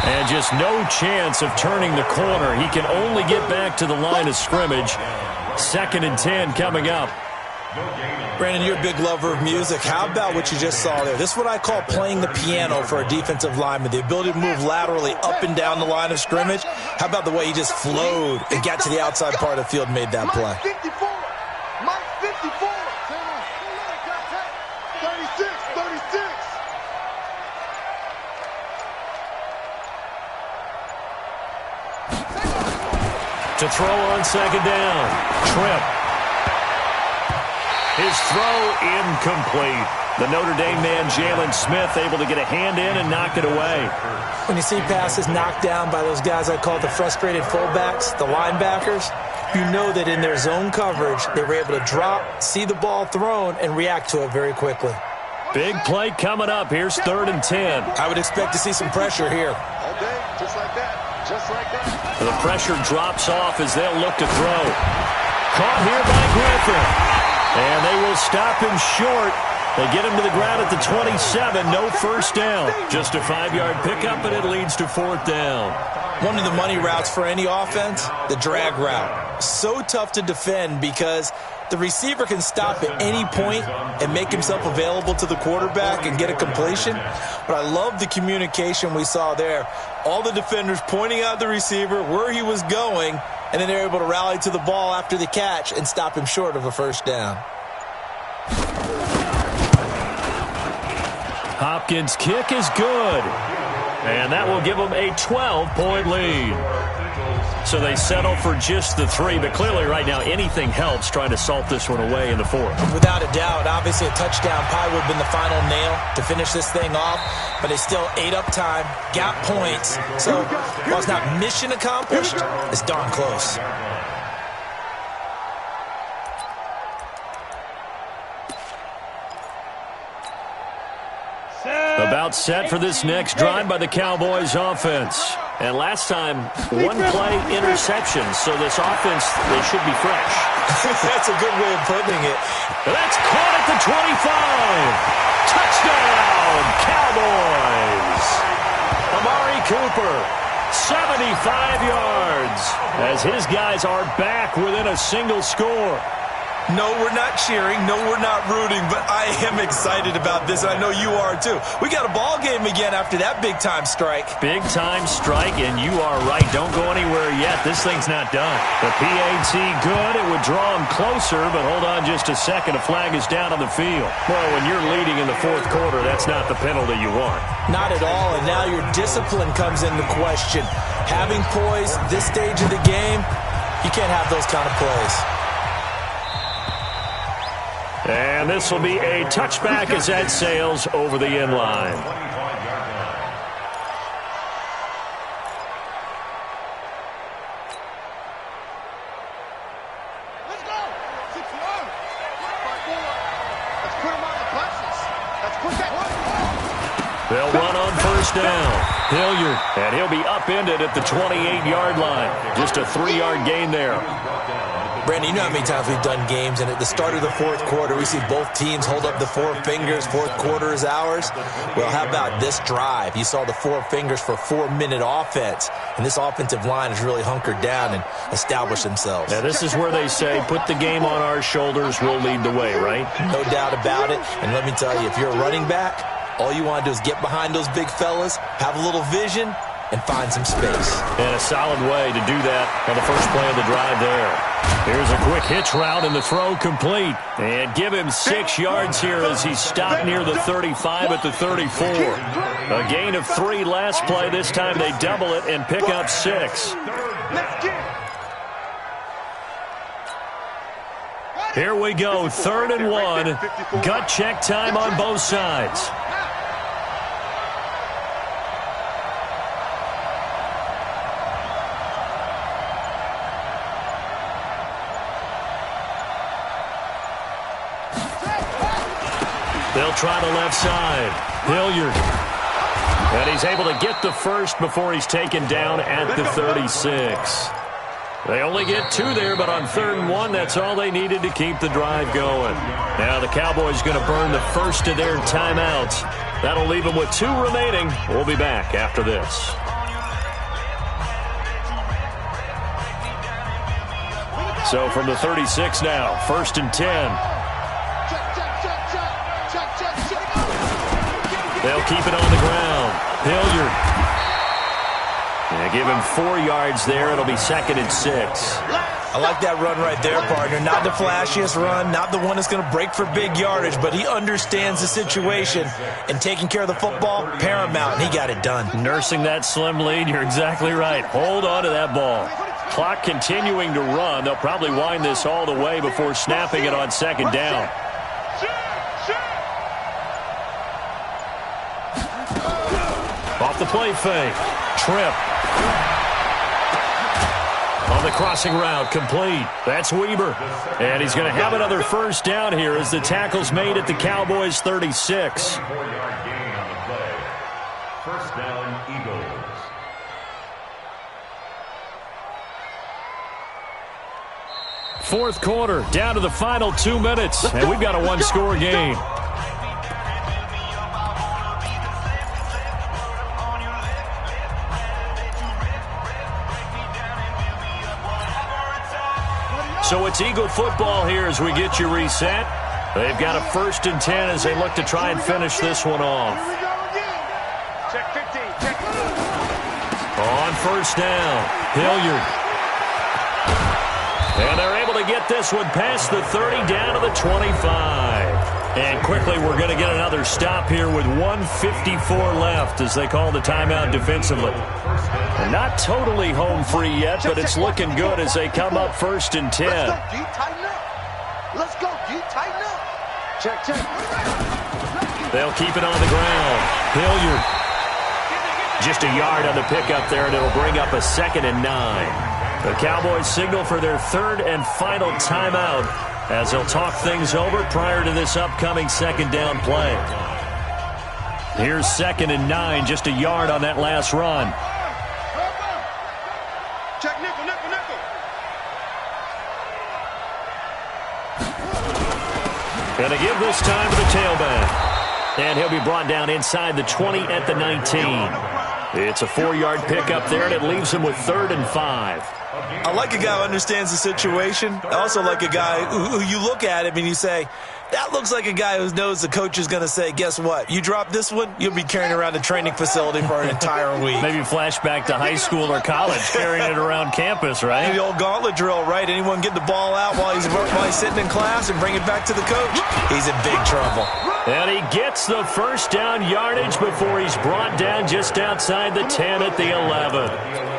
And just no chance of turning the corner. He can only get back to the line of scrimmage. 2nd and 10 coming up. Brandon, you're a big lover of music. How about what you just saw there? This is what I call playing the piano for a defensive lineman. The ability to move laterally up and down the line of scrimmage. How about the way he just flowed and got to the outside part of the field and made that play? Mike 54. Mike 54. 36, 36. To throw on 2nd down. Tripp. His throw incomplete. The Notre Dame man, Jalen Smith, able to get a hand in and knock it away. When you see passes knocked down by those guys I call the frustrated fullbacks, the linebackers, you know that in their zone coverage, they were able to drop, see the ball thrown, and react to it very quickly. Big play coming up. Here's 3rd and 10. I would expect to see some pressure here. All day, just like that. Just like that. The pressure drops off as they'll look to throw. Caught here by Griffin. And they will stop him short. They get him to the ground at the 27. No first down. Just a 5-yard pickup, and it leads to 4th down. One of the money routes for any offense, the drag route. So tough to defend because the receiver can stop at any point and make himself available to the quarterback and get a completion. But I love the communication we saw there. All the defenders pointing out the receiver, where he was going, and then they're able to rally to the ball after the catch and stop him short of a first down. Hopkins' kick is good. And that will give them a 12-point lead. So they settle for just the 3, but clearly right now anything helps trying to salt this one away in the 4th. Without a doubt, obviously a touchdown probably would have been the final nail to finish this thing off, but they still ate up time, got points. So while it's not mission accomplished, it's darn close. About set for this next drive by the Cowboys offense. And last time, 1-play interception, so this offense, they should be fresh. That's a good way of putting it. That's caught at the 25. Touchdown, Cowboys! Amari Cooper, 75 yards, as his guys are back within a single score. No, we're not cheering. No, we're not rooting, but I am excited about this, and I know you are too. We got a ball game again after that big-time strike. Big-time strike, and you are right. Don't go anywhere yet. This thing's not done. The PAT good. It would draw him closer, but hold on just a second. A flag is down on the field. Well, when you're leading in the 4th quarter, that's not the penalty you want. Not at all, and now your discipline comes into question. Having poise this stage of the game, you can't have those kind of plays. And this will be a touchback as that sails over the end line. Let's go. 61. Let's put him on the buses. Let's put that one. They'll run on first down. Hilliard, and he'll be upended at the 28-yard line. Just a 3-yard gain there. Brandon, you know how many times we've done games, and at the start of the 4th quarter, we see both teams hold up the 4 fingers, 4th quarter is ours. Well, how about this drive? You saw the 4 fingers for 4-minute offense, and this offensive line has really hunkered down and established themselves. Now, this is where they say, put the game on our shoulders, we'll lead the way, right? No doubt about it, and let me tell you, if you're a running back, all you want to do is get behind those big fellas, have a little vision, and find some space. And a solid way to do that on the first play of the drive there. Here's a quick hitch route and the throw complete. And give him 6 yards here as he's stopped near the 35 at the 34. A gain of 3 last play. This time they double it and pick up 6. Here we go, 3rd and 1. Gut check time on both sides. They'll try the left side. Hilliard. And he's able to get the first before he's taken down at the 36. They only get 2 there, but on 3rd and 1, that's all they needed to keep the drive going. Now the Cowboys going to burn the first of their timeouts. That'll leave them with 2 remaining. We'll be back after this. So from the 36 now, 1st and 10. They'll keep it on the ground. Hilliard. Give him 4 yards there. It'll be 2nd and 6. I like that run right there, partner. Not the flashiest run, not the one that's going to break for big yardage, but he understands the situation, and taking care of the football, paramount, and he got it done. Nursing that slim lead, you're exactly right. Hold on to that ball. Clock continuing to run. They'll probably wind this all the way before snapping it on 2nd down. Off the play fake. Trip. On the crossing route, complete. That's Weber. And he's going to have another first down here as the tackle's made at the Cowboys' 36. 4-yard gain on the play. First down, Eagles. Fourth quarter, down to the final 2 minutes, and we've got a 1-score game. So it's Eagle football here as we get you reset. They've got a 1st and 10 as they look to try and finish this one off. Check 15. Check 15. On 1st down, Hilliard. And they're able to get this one past the 30 down to the 25. And quickly we're going to get another stop here with 1:54 left as they call the timeout defensively. And not totally home free yet, but it's looking good as they come up 1st and 10. Let's go, D. Tighten up. Let's go, D. Tighten up. Check, check. They'll keep it on the ground. Hilliard. Just a yard on the pickup there, and it'll bring up a 2nd and 9. The Cowboys signal for their 3rd and final timeout as they'll talk things over prior to this upcoming 2nd down play. Here's 2nd and 9, just a yard on that last run. Check nickel, nickel, nickel. Going to give this time to the tailback. And he'll be brought down inside the 20 at the 19. It's a 4-yard pickup there, and it leaves him with 3rd and 5. I like a guy who understands the situation. I also like a guy who you look at him and you say, that looks like a guy who knows the coach is going to say, guess what? You drop this one, you'll be carrying around a training facility for an entire week. Maybe flashback to high school or college, carrying it around campus, right? The old gauntlet drill, right? Anyone get the ball out while he's sitting in class and bring it back to the coach? He's in big trouble. And he gets the first down yardage before he's brought down just outside the 10 at the 11.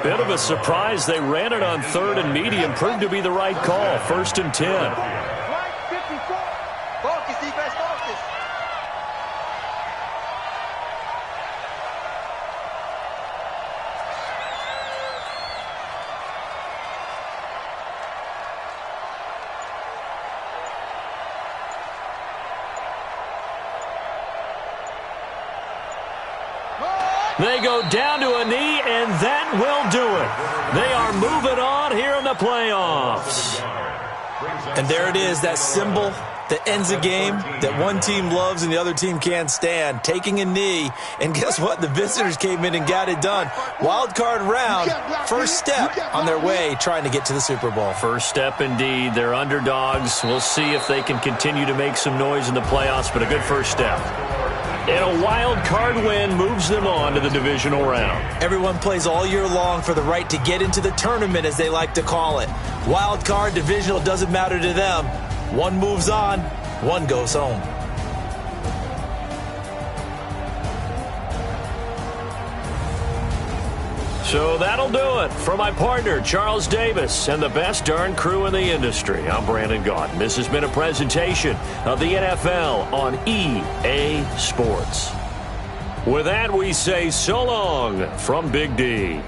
Bit of a surprise. They ran it on 3rd and medium. Proved to be the right call. 1st and 10. Right, 54. Focus, defense, focus. They go down to a knee, and that will do it. They are moving on here in the playoffs. And there it is, that symbol that ends a game that one team loves and the other team can't stand, taking a knee. And guess what? The visitors came in and got it done. Wild card round, first step on their way trying to get to the Super Bowl. First step indeed. They're underdogs. We'll see if they can continue to make some noise in the playoffs, but a good first step. And a wild card win moves them on to the divisional round. Everyone plays all year long for the right to get into the tournament, as they like to call it. Wild card, divisional, doesn't matter to them. One moves on, one goes home. So that'll do it. For my partner, Charles Davis, and the best darn crew in the industry, I'm Brandon Gaudin. This has been a presentation of the NFL on EA Sports. With that, we say so long from Big D.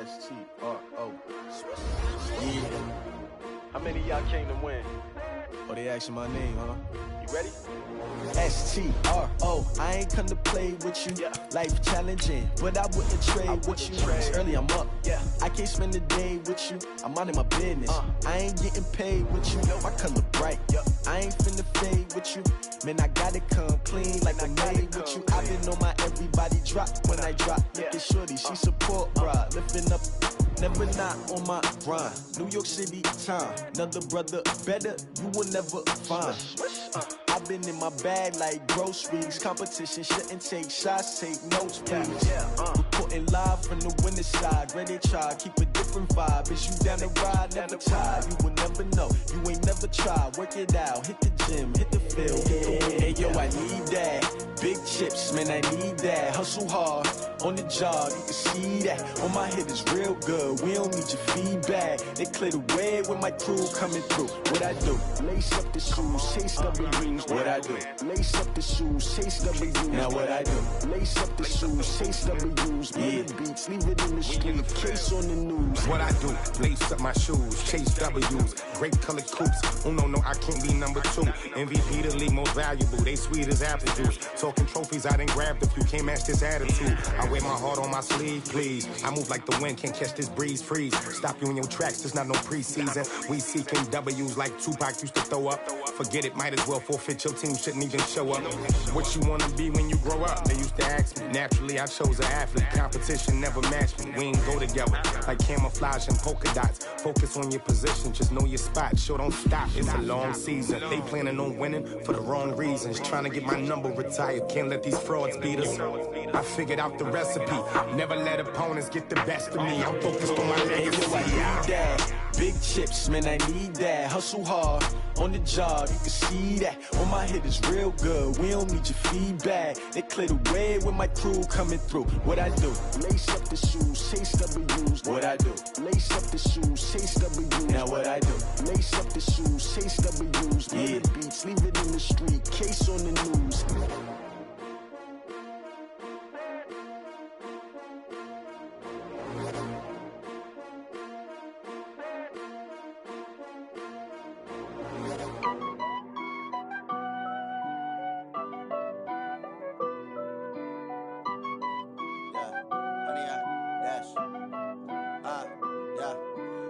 S-T-R-O. Yeah. How many of y'all came to win? Oh, they asking my name, huh? You ready? S-T-R-O. I ain't come to play with you. Yeah. Life challenging, but I wouldn't trade with you. It's early, I'm up. Yeah. I can't spend the day with you. I'm minding my business. I ain't getting paid with you. My color bright. I ain't finna fade with you. Man, I gotta come clean like I'm made with you. I've been on my everybody drop when I drop. Look at shorty, she support, bruh. Lifting up, never not on my grind. New York City time. Another brother better, you will never find. I've been in my bag like groceries. Competition shouldn't take shots, take notes, please. Reporting live from the winning side. Ready to try, keep a different vibe. Is you down the ride, never tired. You will never know, you ain't never tried. Work it out, hit the gym, hit the field, hit the wind. Hey yo, I need that. Big chips, man, I need that. Hustle hard, on the job, you can see that. On my head is real good, we don't need your feedback. They clear the way with my crew coming through. What I do? Lace up the shoes, chase W's. What I do? Lace up the shoes, chase W's. Now what I do? Lace up the shoes, chase W's. Million beats, leave it in the street, case on the news. What I do? Lace up my shoes, chase W's. Great colored coops. Oh no, I can't be number 2. MVP the league most valuable. They sweet as apple juice. Talking trophies, I done grabbed a few. Can't match this attitude. I wear my heart on my sleeve, please. I move like the wind, can't catch this breeze. Freeze. Stop you in your tracks. There's not no preseason. We seeking W's like Tupac used to throw up. Forget it, might as well forfeit. Your team shouldn't even show up. What you wanna be when you grow up? They used to ask me. Naturally, I chose an athlete. Competition never matched me. We ain't go together like camouflage and polka dots. Focus on your position, just know your spot. Sure, don't stop. It's a long season. They planning on winning for the wrong reasons. Trying to get my number retired. Can't let these frauds beat us. I figured out the recipe. Never let opponents get the best of me. I'm focused on my legacy. Big chips, man, I need that. Hustle hard, on the job, you can see that. On my head is real good, we don't need your feedback. They clear the way with my crew coming through. What I do? Lace up the shoes, chase W's. What I do? Lace up the shoes, chase W's. Now what I do? Lace up the shoes, chase W's. Million beats, leave it in the street, case on the news.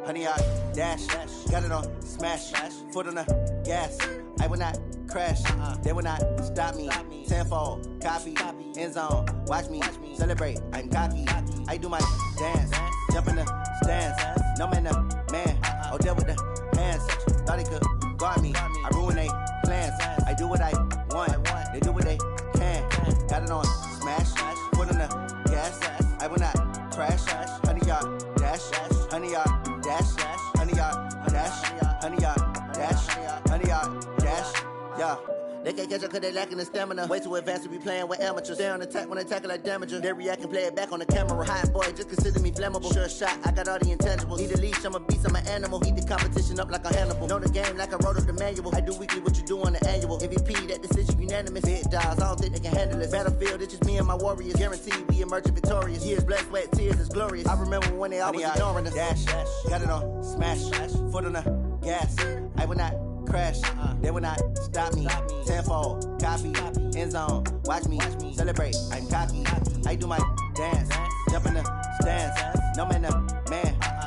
Honey, I dash, got it on smash, foot on the gas. I will not crash, they will not stop me. Tenfold, copy, end zone, watch me celebrate. I'm cocky, I do my dance, jump in the stands. No man, oh, deal with the hands. Thought he could guard me, I ruin they plans. I do what I want, they do what they can. Got it on smash, foot on the gas. I will not crash, honey, y'all dash, honey, y'all dash, honey, y'all dash, honey, y'all dash, honey, y'all dash, yeah. They can't catch up cause they lacking the stamina. Way too advanced to be playing with amateurs. Stay on attack when I tackle like damager. They react and play it back on the camera. Hot boy, just consider me flammable. Sure shot, I got all the intangibles. Need a leash, I'm a beast, I'm an animal. Eat the competition up like a Hannibal. Know the game like I wrote up the manual. I do weekly what you do on the annual. MVP, that decision unanimous. Big dogs, I don't think they can handle this. Battlefield, it's just me and my warriors. Guaranteed we emerging victorious. Years, blood, sweat, tears, it's glorious. I remember when they always ignoring us. Dash, got it on smash, foot on the gas. I will not crash, they will not stop me. Tenfold, copy, end zone, watch me celebrate. I'm cocky, I do my dance, jump in the stands. No man,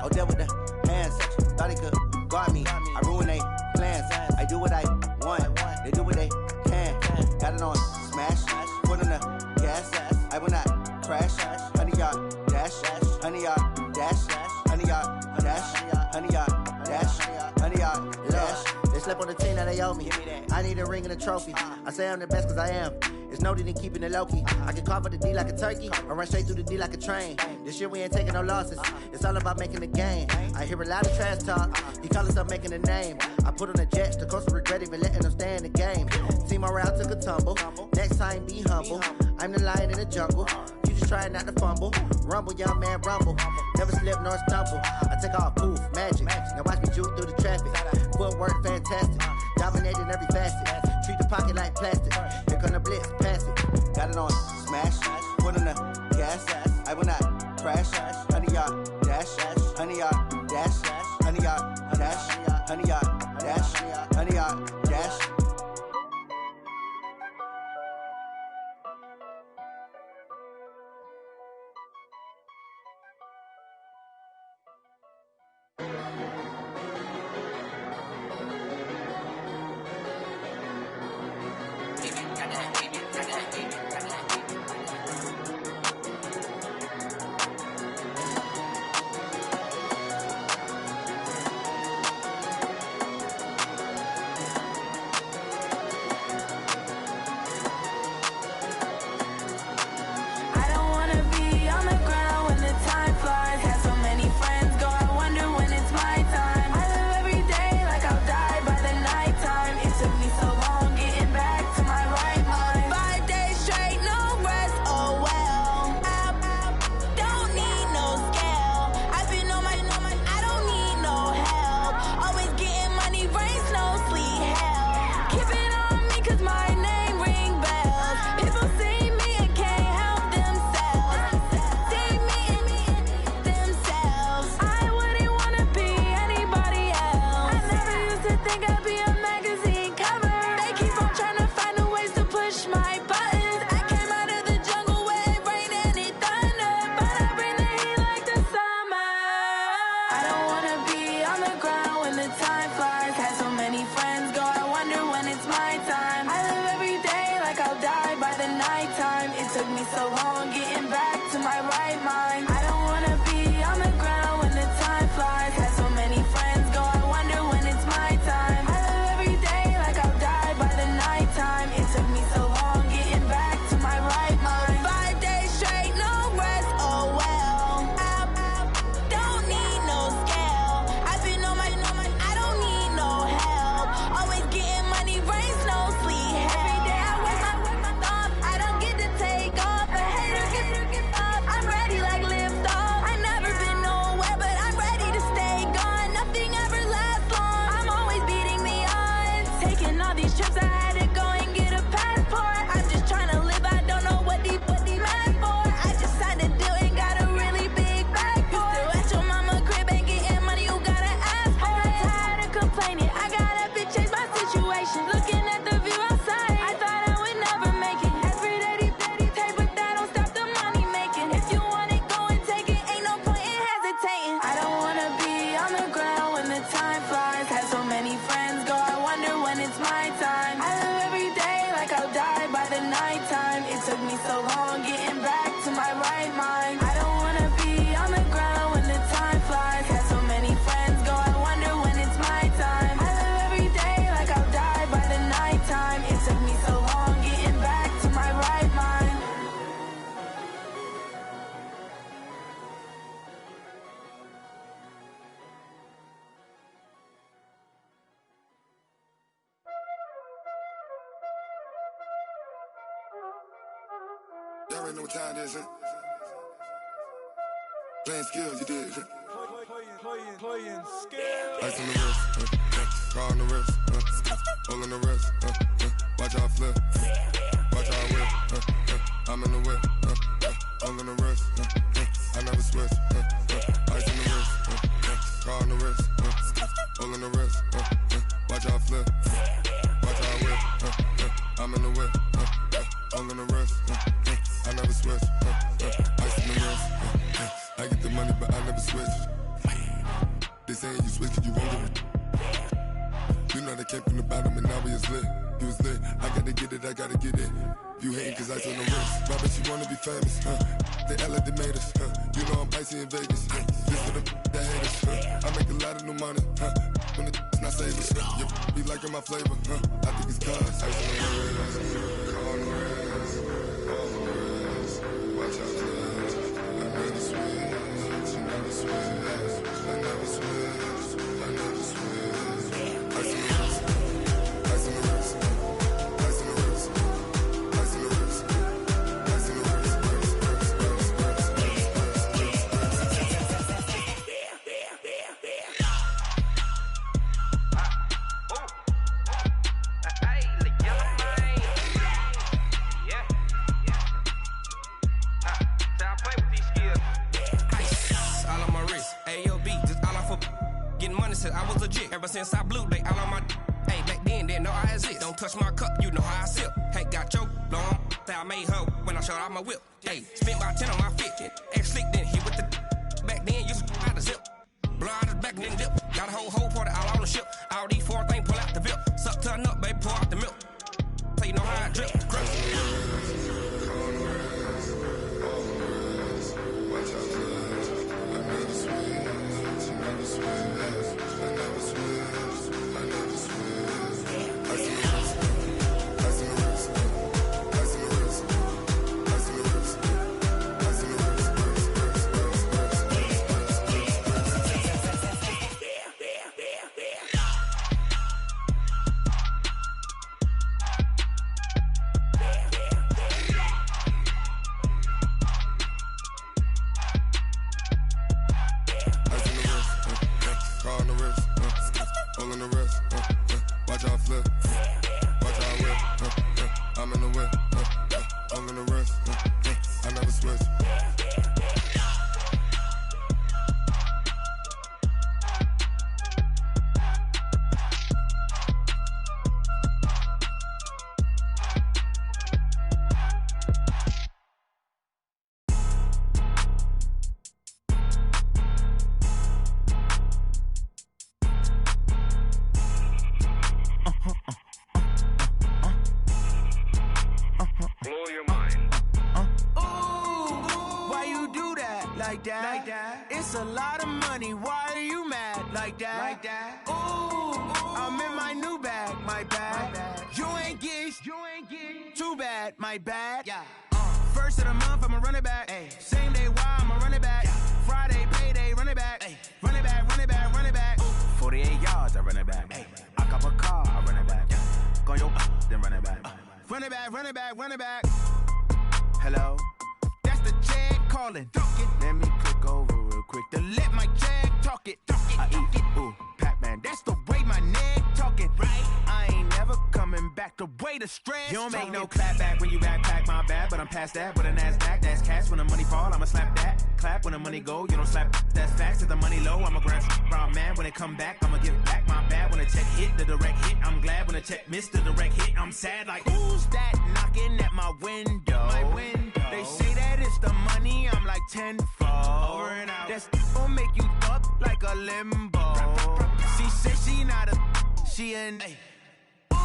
oh, deal with the hands. Thought he could guard me, I ruin they plans. I do what I want, they do what they can. Got it on smash, foot on the gas. I will not crash, honey, y'all dash, honey, y'all dash, honey, y'all dash, honey, y'all dash, honey, y'all dash. They slept on the team that they owe me. I need a ring and a trophy. I say I'm the best cause I am. It's no need in keeping it low-key. I can carve up the D like a turkey or run straight through the D like a train. This year we ain't taking no losses. It's all about making the game. I hear a lot of trash talk. He call himself making a name. I put on the jets. The coach will regret even letting them stay in the game. Team morale took a tumble. Next time be humble. I'm the lion in the jungle. You just try not to fumble. Rumble, young man, rumble. Never slip nor stumble. I take off, poof, magic. Now watch me juke through the traffic. Footwork fantastic. Dominating every facet. Treat the pocket like plastic. Here come the blitz, pass it. Got it on smash. Foot on the gas. I will not crash. Honey, y'all dash. 100 yard dash, 100 yard dash. Y'all already know what time it is, huh? Playing skills, you did, huh? Playing skills. Ice on the wrist, car on the wrist, hole in the wrist, watch how I flip, watch how I whip, I'm in the whip, hole in the wrist, I never switch, ice on the wrist, car on the wrist, hole in the wrist, watch how I flip, watch how I whip, I'm in the whip, hole in the wrist, I never switch, ice on the wrist, I get the money but I never switch. They saying you switch cause you won't get it. You know they came from the bottom and now we is lit. You was lit, I gotta get it, I gotta get it. You hating cause ice on the wrist. Why bet you wanna be famous, They act like they made us, You know I'm icy in Vegas, This for the that hate us, I make a lot of new money, When it's not savers, You be liking my flavor, I think it's cause ice on the wrist, car on the wrist, all on the wrist. Watch out, cuz I never switch, you never switch. I never switch, I never switch. Ice on the wrist, ice on the wrist, ice on the wrist, ice on the wrist, ice on the wrist, said I was legit. Ever since I blew, they all on my hey, back then, didn't know I exist. Don't touch my cup, you know how I sip. Hey, got your long, I made her when I showed out my whip. Hey, spent about 10 on my fit. Ex-slick, then hit with the back then, used to out the zip. Blow out his back and then dip. Got a whole party all on the ship. All these four things pull out the VIP. Suck to a nut, baby, pour out the milk. So you know how I drip. It's a lot of money, why are you mad like that? Ooh, I'm in my new bag, my bad. You ain't get too bad, my bad. First of the month, I'ma run it back. Same day, why I'ma run it back. Friday, payday, run it back. Run it back, run it back, run it back. 48 yards, I run it back. I cop a car, I run it back. Go your then run it back. Run it back, run it back, run it back. Hello? That's the jag calling. Let me click over real quick to let my jag talk it. I eat it, ooh, Pac-Man. That's the way my neck talking. Right? I ain't never coming back the way the stress. You don't make no clap back when you backpack, my bad. But I'm past that with a NASDAQ. That's cash when the money fall. I'ma slap that. Clap when the money go. You don't slap. That's facts. If the money low, I'ma grab brown man. When it come back, I'ma give back my bad. When the check hit, the direct hit. I'm glad when the check missed the direct hit. I'm sad like, who's that knocking at my window? My window. They say that it's the money. I'm like tenfold. Over and out. That's gon' make you up like a limbo. She said she not a, she an. Ooh,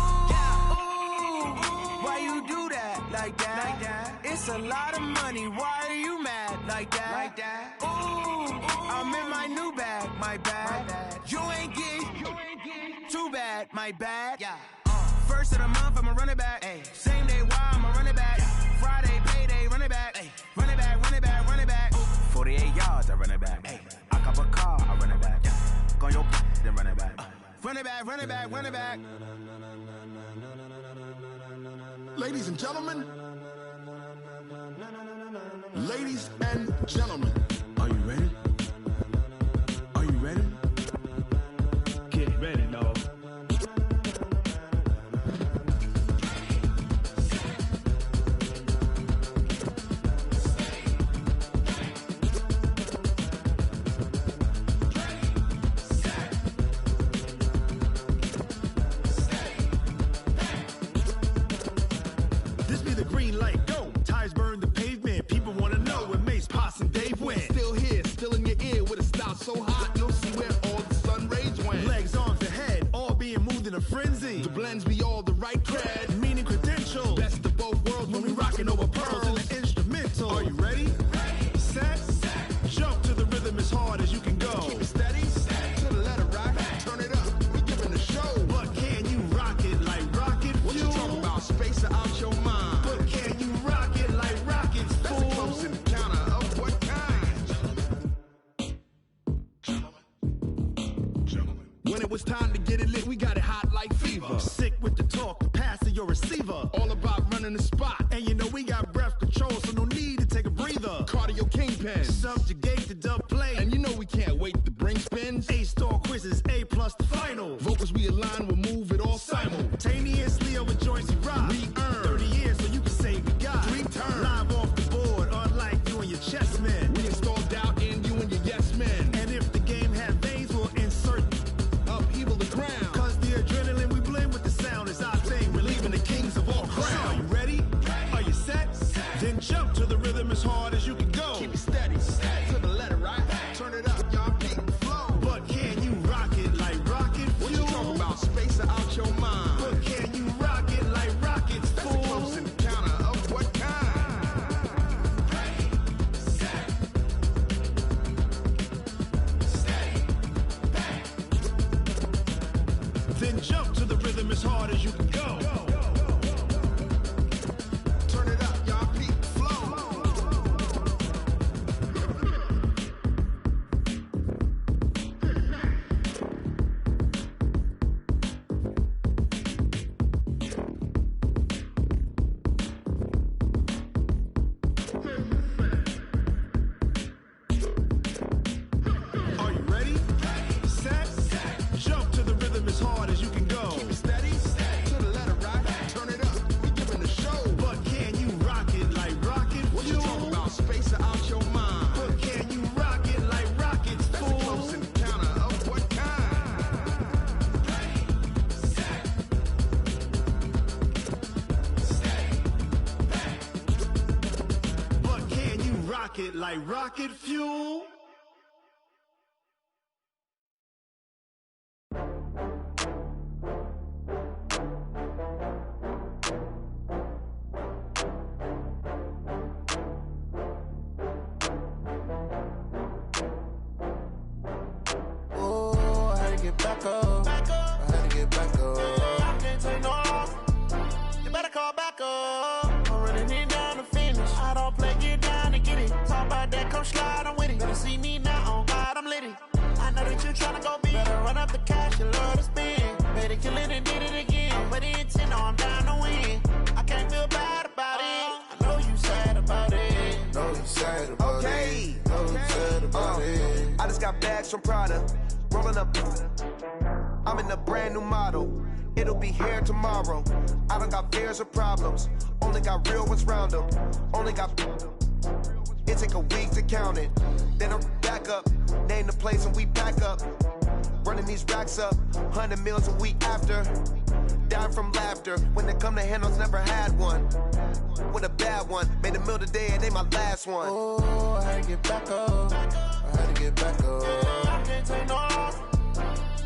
why you do that like that? It's a lot of money. Why are you mad like that? Ooh, I'm in my new bag, my bad. You ain't get too bad, my bad. First of the month, I'ma run it back. Same day, why I'ma run it back. Friday, payday, run it back. Run it back, run it back, run it back. 48 yards, I run it back. I cop a car, I run it back. Go your then run it back. Run it back, run it back, run it back. Ladies and gentlemen. Ladies and gentlemen. Are you ready? Are you ready? Get ready, dog. So hot, you'll see where all the sun rays went. Legs, arms, and head, all being moved in a frenzy. The blends be all the right cred, meaning credentials. Best of both worlds when we rockin' over pearls in the instrumental. Are you ready? Ready. Set. Jump to the rhythm as hard as you can go. Keep it steady. To the letter rock. Turn it up. We giving the show. But can you rock it like rocket fuel? What you talking about? Space out your mind. But can you rock it like rockets, fool? That's a close encounter of what kind? When it was time to get it lit, we got it hot like fever. Sick with the talk, the pass to your receiver. All about running the spot. And you know we got breath control, so no need to take a breather. Cardio kingpin. Subjugate the dub play. And you know we can't wait to bring spins. A-star quizzes, A+ the final. Vocals we align, we'll move it all simultaneously over joints we rock. We earn 30 years so you can say we got 3 turns. Live off the board, unlike you and your chess men. We install doubt in you and your yes men. And if the game had veins, we'll insert as you can go. Turn it up, y'all. Peak flow. Are you ready? Set. Jump to the rhythm as hard as you can go. Keep it steady. To the letter, right? Turn it up. We giving the show. But can you rock it like rocket fuel? What you talking about? Space out your mind. But can you rock it like rockets, fool? That's a close encounter of what kind? But can you rock it like rocket fuel? Oh, I had to get back up. I had to get back up. I can't take no loss. You better call back up. I'm running it down to finish. I don't play, get down and get it. Talk about that, come slide, I'm with it. Better see me now, on God, I'm litty. I know that you tryna go big. Better run up the cash, you love to spend. Better kill it and did it again. But intent, no, I'm down to win. I can't feel bad about it. I know you sad about it. Know you sad about it. Know you sad about it. I just got bags from Prada, rolling up. I'm in a brand new model. It'll be here tomorrow. I don't got fears or problems. Only got real ones round them. Only got. It take a week to count it. Then I'm back up. Name the place and we pack up. Running these racks up. 100 meals a week after. Dying from laughter. When it come to handles, never had one. With a bad one. Made a meal today and they my last one. Oh, I had to get back up. I had to get back up. I can't take no loss.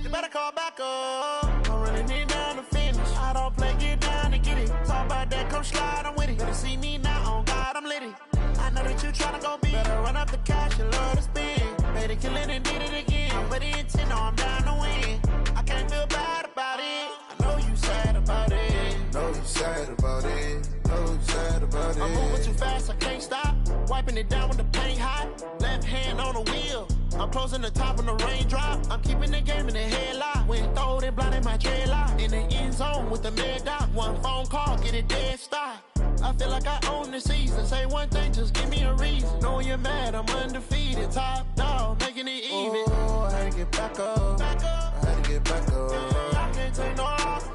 You better call back up. I'm running it down to finish. I don't play, get down and get it. Talk about that, come slide, I'm with it. Better see me now, on God, I'm litty. I know that you tryna go big. Better run up the cash, you love to spend. Better kill it and did it again. But the intent, no, I'm down to win. I can't feel bad about it. I know you sad about it. Know you sad about it. Know you sad about it. I'm moving too fast, I can't stop. Wiping it down with the paint hot. Left hand on the wheel. I'm closing the top when the raindrop. I'm keeping the game in the headlock. When throwed and blinded my dreadlock. In the end zone with the mad dot. One phone call, get it dead stop. I feel like I own the season. Say one thing, just give me a reason. Knowing you're mad, I'm undefeated. Top dog, making it even. Oh, I had to get back up. I had to get back up. I can't take no loss.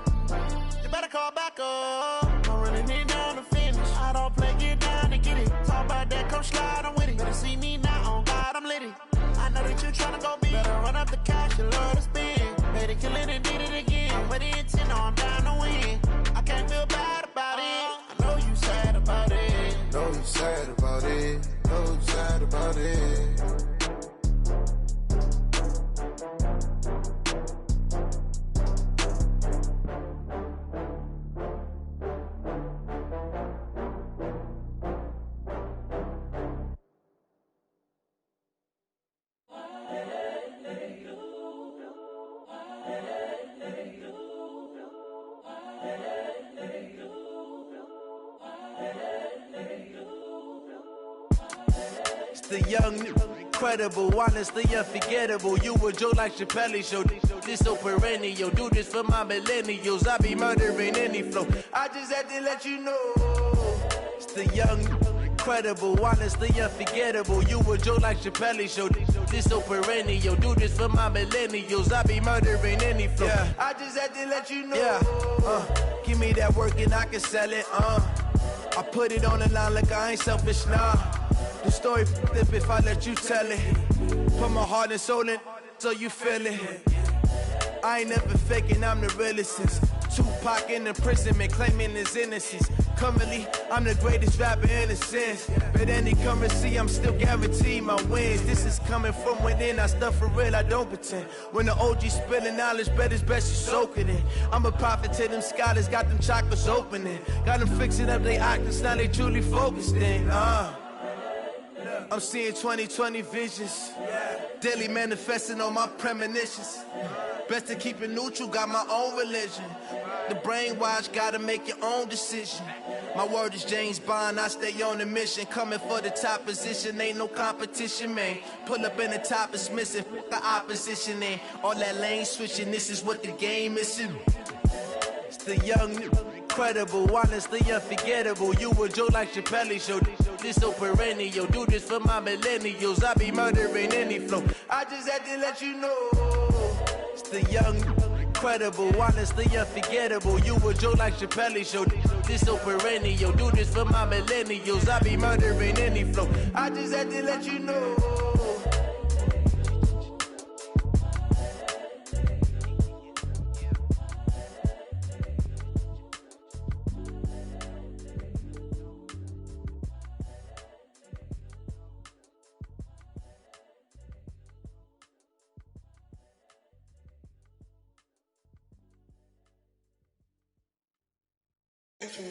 You better call back up. I'm running it down to finish. I don't play, get down and get it. Talk about that, come slide, I'm with it. Better see me now, on God, I'm litty. I know that you tryna go big. Better run up the cash, you love to spend. Better kill it and did it again. But the intent, no, I'm down to win. I can't feel bad about it. I know you sad about it. Know you sad about it. Know you sad about it. The young, incredible, honestly unforgettable. You a joke like Chappelle show. This so perennial. Do this for my millennials. I be murdering any flow. I just had to let you know. It's the young, incredible, honestly unforgettable. You a joke like Chappelle show. This so perennial. Do this for my millennials. I be murdering any flow. Yeah. I just had to let you know. Yeah. Give me that work and I can sell it. I put it on the line like I ain't selfish, nah. The story flip if I let you tell it. Put my heart and soul in so you feel it. I ain't never faking, I'm the realest since Tupac in imprisonment, claiming his innocence. Currently, I'm the greatest rapper in a sense. But any currency, I'm still guaranteed my wins. This is coming from within, I stuff for real, I don't pretend. When the OG spilling knowledge, bet it's best you soak it in. I'm a prophet to them scholars, got them chakras opening. Got them fixing up they octaves, now they truly focused in. I'm seeing 2020 visions, daily manifesting on my premonitions. Best to keep it neutral, got my own religion. The brainwash, gotta make your own decision. My word is James Bond, I stay on a mission. Coming for the top position, ain't no competition, man. Pull up in the top is missing, fuck the opposition, and all that lane switching, this is what the game is. It's the young, incredible, honestly unforgettable. You a Joe like Chappelle show, this so perennial. Do this for my millennials, I be murdering any flow. I just had to let you know. It's the young, incredible, honestly unforgettable. You a Joe like Chappelle show, this so perennial. Do this for my millennials, I be murdering any flow. I just had to let you know.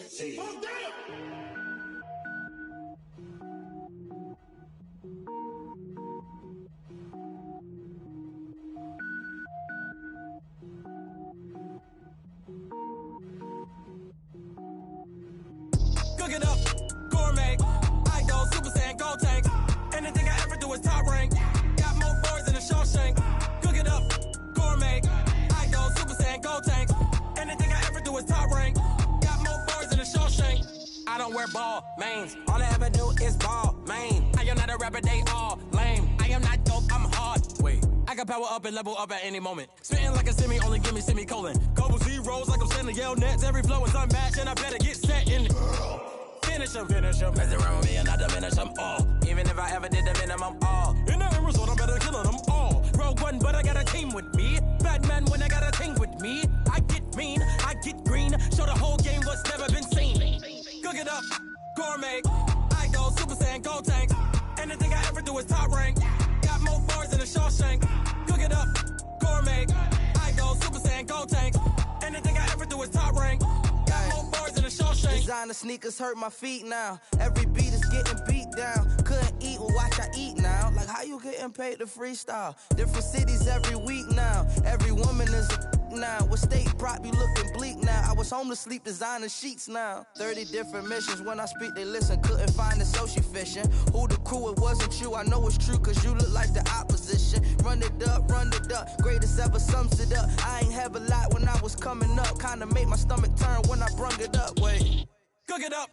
See. Cook it up, gourmet. I go Super Saiyan, gold tank. Anything I ever do is top rank. Got more boys in the Shawshank. Cook it up, gourmet. I go Super Saiyan, gold tank. Anything I ever do is top rank. I don't wear ball mains. All I ever do is ball main. I am not a rapper, they all lame. I am not dope, I'm hard. Wait, I can power up and level up at any moment. Spitting like a semi, only give me semicolon. Couple zeros like I'm sending yell nets. Every flow is unmatched and I better get set in. Finish them. Mess around with me and I diminish them all. Even if I ever did the minimum all. In the end result, I'm better killing them all. Rogue one, but I got a team with me. Batman when I got a team with me. I get mean, I get green. Show the whole game what's never been seen. Cook it up, gourmet. I go Super Saiyan, gold tank. Anything I ever do is top rank. Got more bars in the Shawshank. Cook it up, gourmet. I go Super Saiyan, gold tank. Anything I ever do is top rank. Got more bars in the Shawshank. Designer sneakers hurt my feet now. Every beat is getting beat down. Couldn't eat, well watch I eat now. Like how you getting paid to freestyle? Different cities every week now. Every woman is a now. With state prop, you looking bleak now. I was home to sleep, designing sheets now. 30 different missions. When I speak, they listen. Couldn't find it, so she fishing. Who the crew, it wasn't you. I know it's true, cause you look like the opposition. Run it up. Greatest ever sums it up. I ain't have a lot when I was coming up. Kinda made my stomach turn when I brung it up. Wait. Cook it up,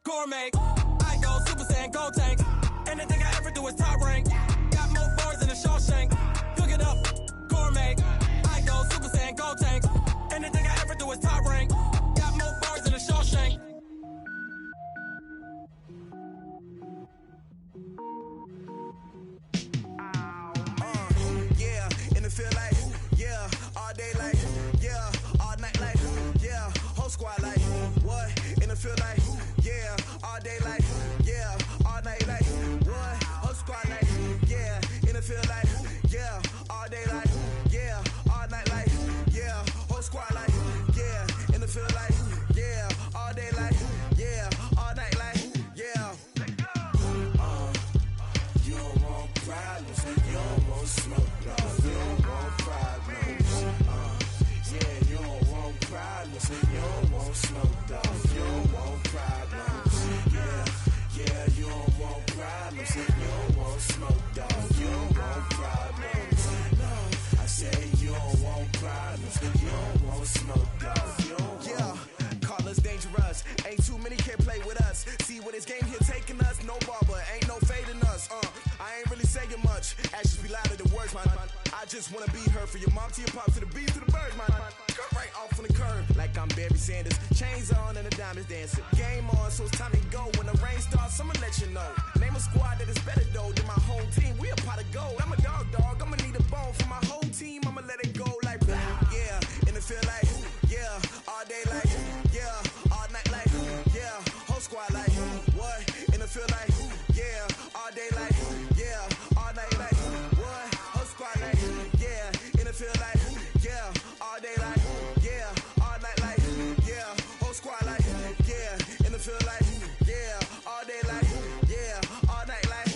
gourmet. I go Super Saiyan, gold tank. Anything I ever do is top rank. Got more bars in the Shawshank. Cook it up, gourmet. I go Super Saiyan, gold tank. Anything I ever do is top rank. Got more bars in the Shawshank. Yeah, and it feel like, yeah, all day like, yeah, all night like, yeah, whole squad like, what? And it feel like, yeah, all day like, yeah, all night like, what? Whole squad like, yeah, and it feel like, yeah, all day like, yeah, all night like, yeah, whole squad like, yeah, and it feel like, yeah, all day like, yeah, all night like, yeah. You don't want problems, you don't want smoke, dog. You don't want problems. Yeah, you don't want problems, you don't want smoke, dog. You don't want problems. Yeah, you don't want problems, you don't want smoke, dog. You don't want problems. No, I say you don't want problems, you don't want smoke, dog. You don't Yeah, call us dangerous. Ain't too many can play with us. See what this game here taking us. No barber, ain't no fading us. I ain't really saying much. Actions be louder than words, man. I just wanna be heard. For your mom to your pop to the beat to the birds, man. Cut right off on the curb like I'm Barry Sanders. Chains on and the diamonds dancing. Game on, so it's time to go. When the rain starts, I'ma let you know. Name a squad that is better though than my home team. We a pot of gold. I'm a dog. I'ma need a bone for my whole team. I'ma let it go like blah. Yeah, and it feel like, yeah, all day like, yeah, all night like, yeah, whole squad like, what? And it feel like, yeah, all day like, yeah, all night like, what? Whole squad like, yeah, and it feel like, yeah, all day like, yeah, all night like, yeah, whole squad like, yeah, and it feel like, yeah, all day like, yeah, all night like,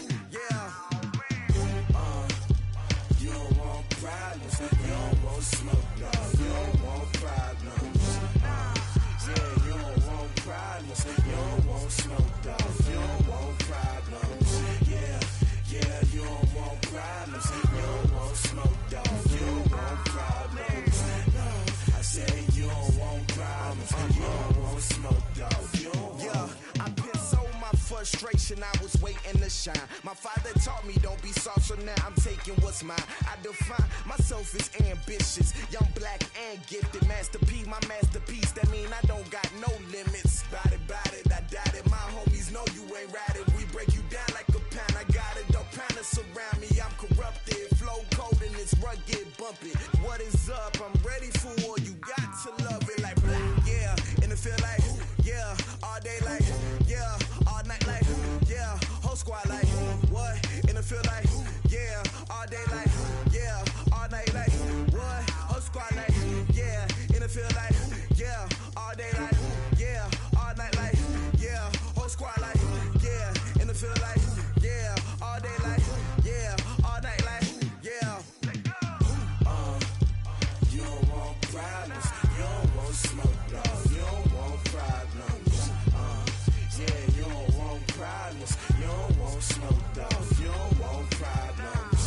nothing to shine. My father taught me don't be soft, so now I'm taking what's mine. I define myself as ambitious, young, black, and gifted. Master P, my masterpiece, that mean I don't got no limits. Bout it, I doubt it. My homies know you ain't ratted. We break you down like a pound. I got it, don't pound to surround me. I'm corrupted, flow cold and it's rugged, bumpy. What is up? I'm ready for war. You got to love it like blah, yeah. And it feel like, yeah. All day like, yeah. All night like, yeah. Whole squad like, what? And it feel like, yeah. All day like, yeah. All night like, what? Whole squad like, yeah. And it feel like, yeah. All day like, yeah. All night like, yeah. Whole squad like, yeah. And it feel like, yeah. All day like, yeah. All night like, yeah. You don't want problems. You don't want smoke, dog. You don't want problems. Yeah, you don't want problems. You don't want smoke, dog. You don't want problems.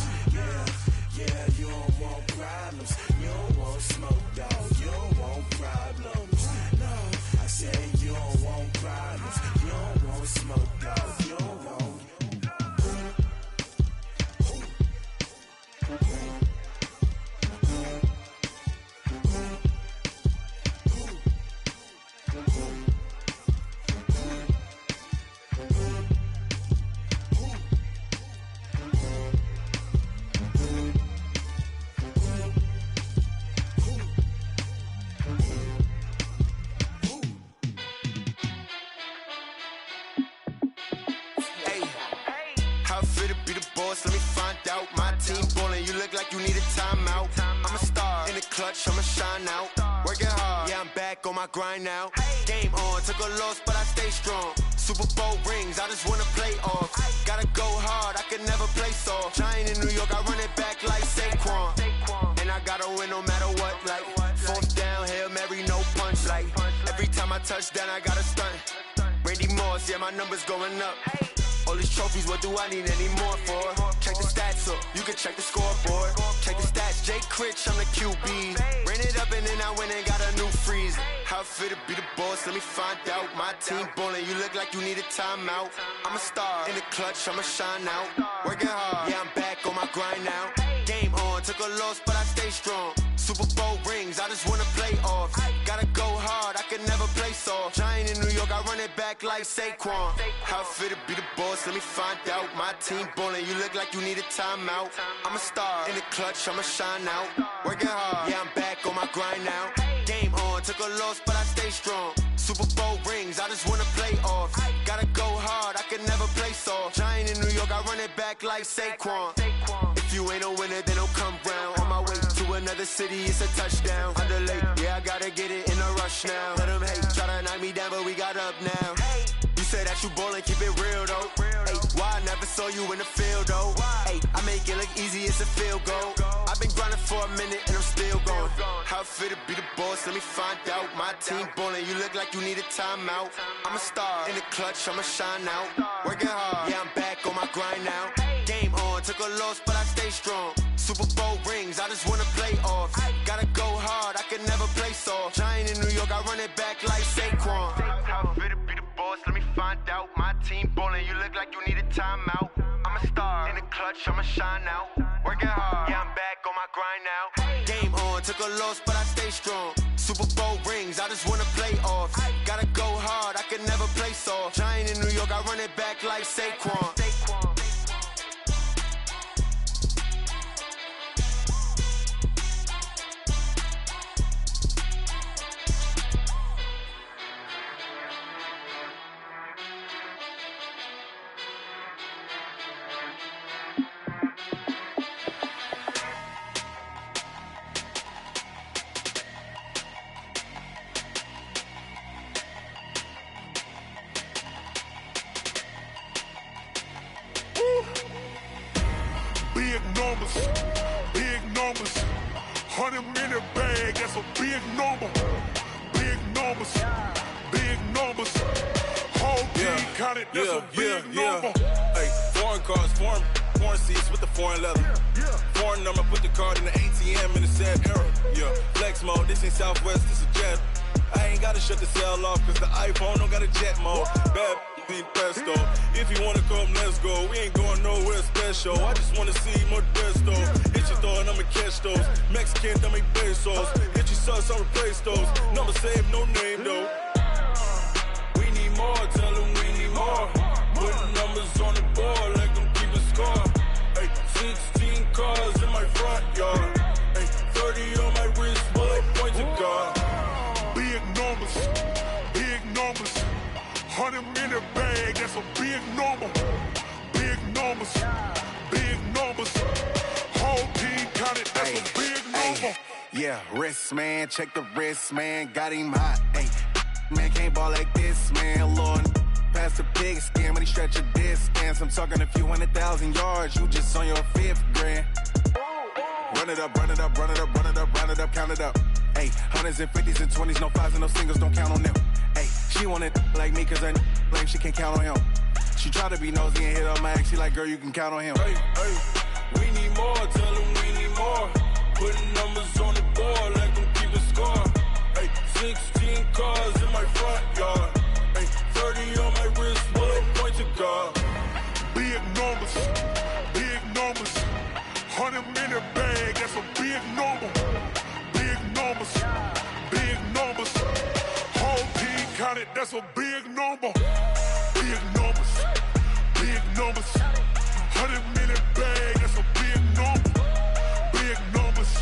Yeah, you don't want problems. You don't want smoke, dog. You don't want problems. No, I said you don't want problems. You don't want smoke, dog. You don't want. Let me find out. My team ballin', you look like you need a timeout. I'm a star in the clutch, I'ma shine out. Working hard, yeah, I'm back on my grind now. Game on, took a loss, but I stay strong. Super Bowl rings, I just wanna play off. Gotta go hard, I can never play soft. Giant in New York, I run it back like Saquon. And I gotta win no matter what, like fourth down, Hail Mary, no punch. Like every time I touch down, I gotta stunt. Randy Moss, yeah, my numbers going up. All these trophies, what do I need any more for? Check the stats up, you can check the scoreboard. Check the stats, Jake Critch, I'm the QB. Ran it up and then I went and got a new freeze. How it feel to be the boss, let me find out. My team ballin', you look like you need a timeout. I'm a star in the clutch, I'ma shine out. Working hard, yeah, I'm back on my grind now. Game on, took a loss, but I stay strong. Super Bowl rings, I just wanna play off. Gotta go hard, I can never play soft. Giant in New York, I run it back like Saquon. How it feel to be the boss, let me find out. My team ballin', you look like you need a timeout. I'm a star in the clutch, I'ma shine out. Working hard, yeah, I'm back on my grind now. Game on, took a loss, but I stay strong. Super Bowl rings, I just wanna play off. Gotta go hard, I can never play soft. Giant in New York, I run it back like Saquon. If you ain't a winner, then don't come round. On my way to another city, it's a touchdown. Underlay, yeah, I gotta get it in a rush now. Let them hate, try to knock me down, but we got up now. You say that you ballin', keep it real though. Hey, why I never saw you in the field though? Hey, I make it look easy, it's a field goal. I've been grinding for a minute and I'm still going. How it feel to be the boss, let me find out. My team ballin', you look like you need a timeout. I'm a star in the clutch, I'ma shine out. Working hard, yeah, I'm back on my grind now. Game on, took a loss, but I stay strong. Super Bowl rings, I just wanna play off. Gotta go hard, I can never play soft. Giant in New York, I run it back like Saquon. How it feel to be the boss, let me find out. My team ballin', you look like you need a timeout. I'm a star in the clutch, I'ma shine out. Working hard, yeah, I'm back on my grind now. Game on, took a loss, but I stay strong. Super Bowl rings, I just wanna play off. Gotta go hard, I can never play soft. Giant in New York, I run it back like Saquon. Big numbers, 100 minute bag, that's a big number. Big numbers, big numbers. Whole team counted, that's a big number. Hey, foreign cars, foreign seats with the foreign leather. Foreign number, put the card in the ATM in the sad era. Yeah, flex mode, this ain't Southwest, this is jet. I ain't gotta shut the cell off, cause the iPhone don't got a jet mode. Bad pesto. If you wanna come, let's go. We ain't going nowhere special. I just wanna see Modesto. Hit your throw and I'ma catch those. Mexican, dummy pesos. Hit your sus, I'll replace those. Number saved, no name though. We need more, tell them we need more. Putting numbers on the board, like them keep a score. Ay, 16 cars in my front yard. Ay, 30 on my wrist, bullet points of God. Big numbers, big numbers. 100 in the bag, that's a big number. Big numbers, big numbers. Whole team counted, that's a big number. Yeah, wrist man, check the wrist man, got him hot. Ay, man can't ball like this, man. Lord, past the pig skin when he stretch a distance. I'm talking a few 100,000 yards, you just on your 5th grand. Run it up, run it up, run it up, run it up, run it up, count it up. Ay, hundreds and 50s and 20s, no 5s and no singles, don't count on them. Ay, she want it like me cause her lame, she can't count on him. She try to be nosy and hit on my ex, she like, girl, you can count on him. Hey, hey, we need more, tell them we need more. Putting numbers on the board, like them keep a score. Hey, 16 cars in my front yard. Hey, 30 on my wrist, bullet points of God. Big numbers, big numbers. 100 in the bag, that's a big number. Big numbers, big numbers. Whole team counted, that's a big number. Big numbers, big numbers. 100 in the bag, that's a big number. Big numbers,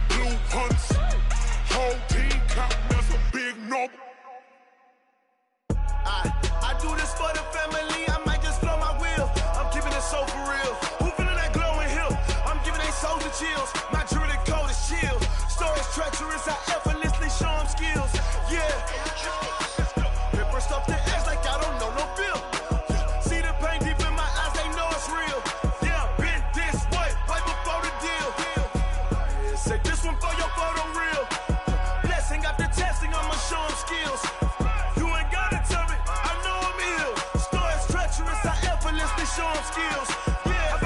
blue hunts. Whole team counting, that's a big number. I do this for the family, I might just blow my wheel. I'm keeping it so for real. Who feeling that glowing hill? I'm giving they souls the chills. My jewelry code is chill. Stories treacherous, I effortlessly show them skills. Yeah. Paper stuff the edge like I don't know no feel. See the pain deep in my eyes, they know it's real. Yeah, been this way, right before the deal. Say this one for your photo real. Blessing after testing, I'ma show them skills. You ain't gotta tell me, I know I'm ill. Stories treacherous, I effortlessly show them skills. Yeah,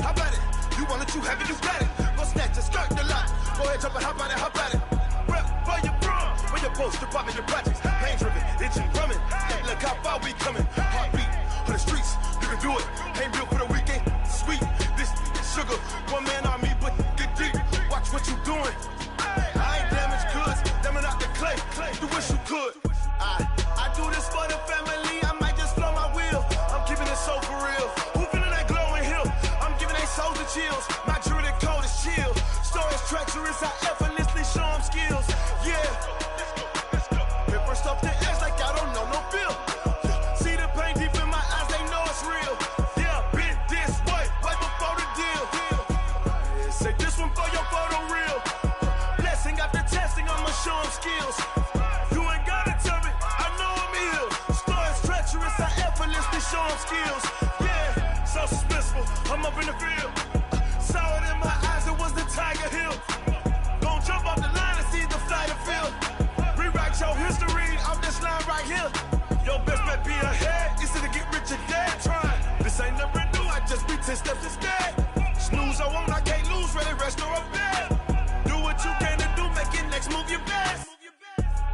how about it? You want it, you have it, you got it. Go snatch a skirt the lot. Go ahead, jump it, how about it? Rep for your brum, where your post, department, your projects. Pain driven, itching, drumming. Hey, look how far we coming. Heartbeat on the streets, you can do it. Ain't built for the weekend, sweet. This sugar, one man army, but get deep. Watch what you doing. I ain't damaged goods, damn out the clay. You wish you could. I do this for the family, I might just blow my wheel. I'm keeping it so for real. Who feeling that glowing hill? I'm giving they souls the chills. My jewelry code is chill. Stories treacherous, I effortlessly show them skills. Yeah. Paper stuff the edge like I don't know no feel. See the pain deep in my eyes, they know it's real. Yeah, been this way, right before the deal. Say this one for your photo real. Blessing after testing, I'ma show them skills. You ain't gotta tell me, I know I'm ill. Stories treacherous, I effortlessly show them skills. Yeah, so suspenseful, I'm up in the field. Saw it in my eyes, it was the Tiger Hill. Gon' jump off the line and see the flight of field. Rewrite your history off this line right here. Your best bet be ahead, easy to get rich or dead. Trying, this ain't never new, I just be 10 steps instead. Snooze I won't, I can't lose, ready, rest or a bed. Do what you can to do, make it next move your best.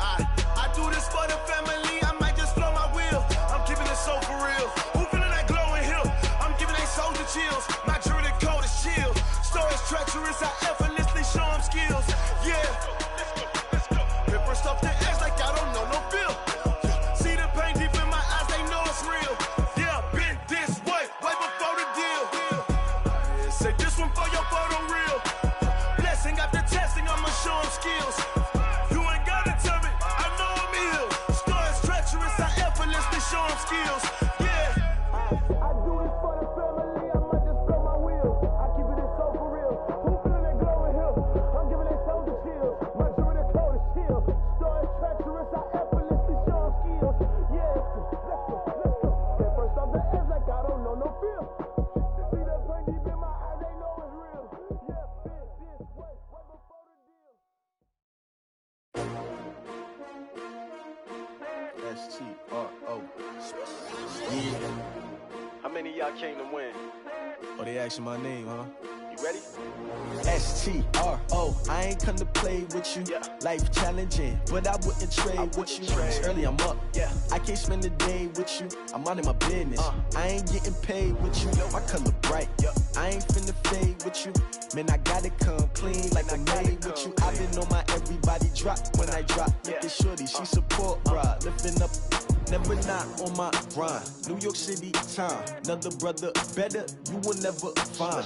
I do this for the family, I might just blow my wheel. I'm keeping it so for real. Who feeling that glowing hill? I'm giving they souls the chills. My jewelry code is chill. Stories treacherous, I effortlessly show them skills. Yeah. Paper stuff the edge like I don't know no feel. See the pain deep in my eyes, they know it's real. Yeah, been this way, right before the deal. Say this one for your photo real. Blessing after testing, I'ma show them skills. You ain't gotta tell me, I know I'm ill. Stories treacherous, I effortlessly show them skills. Yeah. I do this for the family, I might just blow my wheel. I keep it so for real. Who feeling that glowing hill? I'm giving they souls the chills. My jewelry code is chill. Stories treacherous, I effortlessly show them skills. Yeah, let's go. That first off the edge like I don't know no feel. See that pain deep in my eyes, they know it's real. Yeah, been this way, right before the deal. S-T-R-O. Yeah. How many of y'all came to win? Oh, they asking my name, huh? You ready? STRO, I ain't come to play with you. Life challenging, but I wouldn't trade with you. It's early, I'm up. I can't spend the day with you. I'm out of my business. I ain't getting paid with you. My color bright. I ain't finna fade with you. Man, I gotta come clean like I'm made with you. I've been on my everybody drop when I drop. Look at shorty, she support, bruh. Lifting up. Never not on my grind. New York City time. Another brother better, you will never find.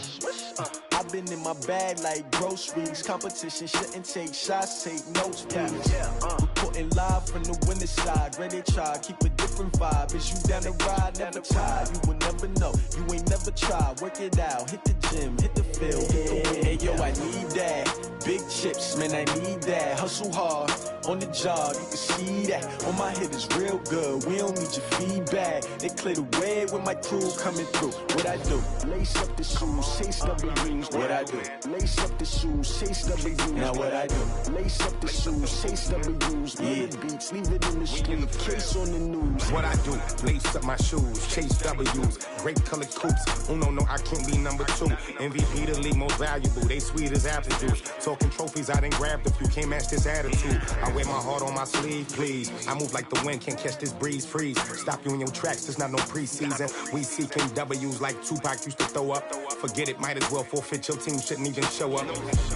I've been in my bag like groceries. Competition shouldn't take shots, take notes, please. Reporting live from the winning side. Ready to try, keep a different vibe. Is you down the ride? Never tired. You will never know. You ain't never tried. Work it out. Hit the gym, hit the field, hit the wind. Hey yo, I need that. Big chips, man, I need that. Hustle hard on the job, you can see that. On my head is real good. We don't need your feedback. They clear the way with my crew coming through. What I do? Lace up the shoes, chase W's. What I do? Lace up the shoes, chase W's. Now what I do? Lace up the shoes, chase W's. Yeah, beats, leave it in the street. Case on the news. What I do? Lace up my shoes, chase W's. Great colored coops. Oh no, I can't be number 2. MVP the league most valuable. They sweet as apple juice. Talking trophies, I done grabbed a few. Can't match this attitude. I wear my heart on my sleeve, please. I move like the wind, can't catch this breeze, freeze. Stop you in your tracks, there's not no preseason. We seeking W's like Tupac used to throw up. Forget it, might as well forfeit. Your team shouldn't even show up.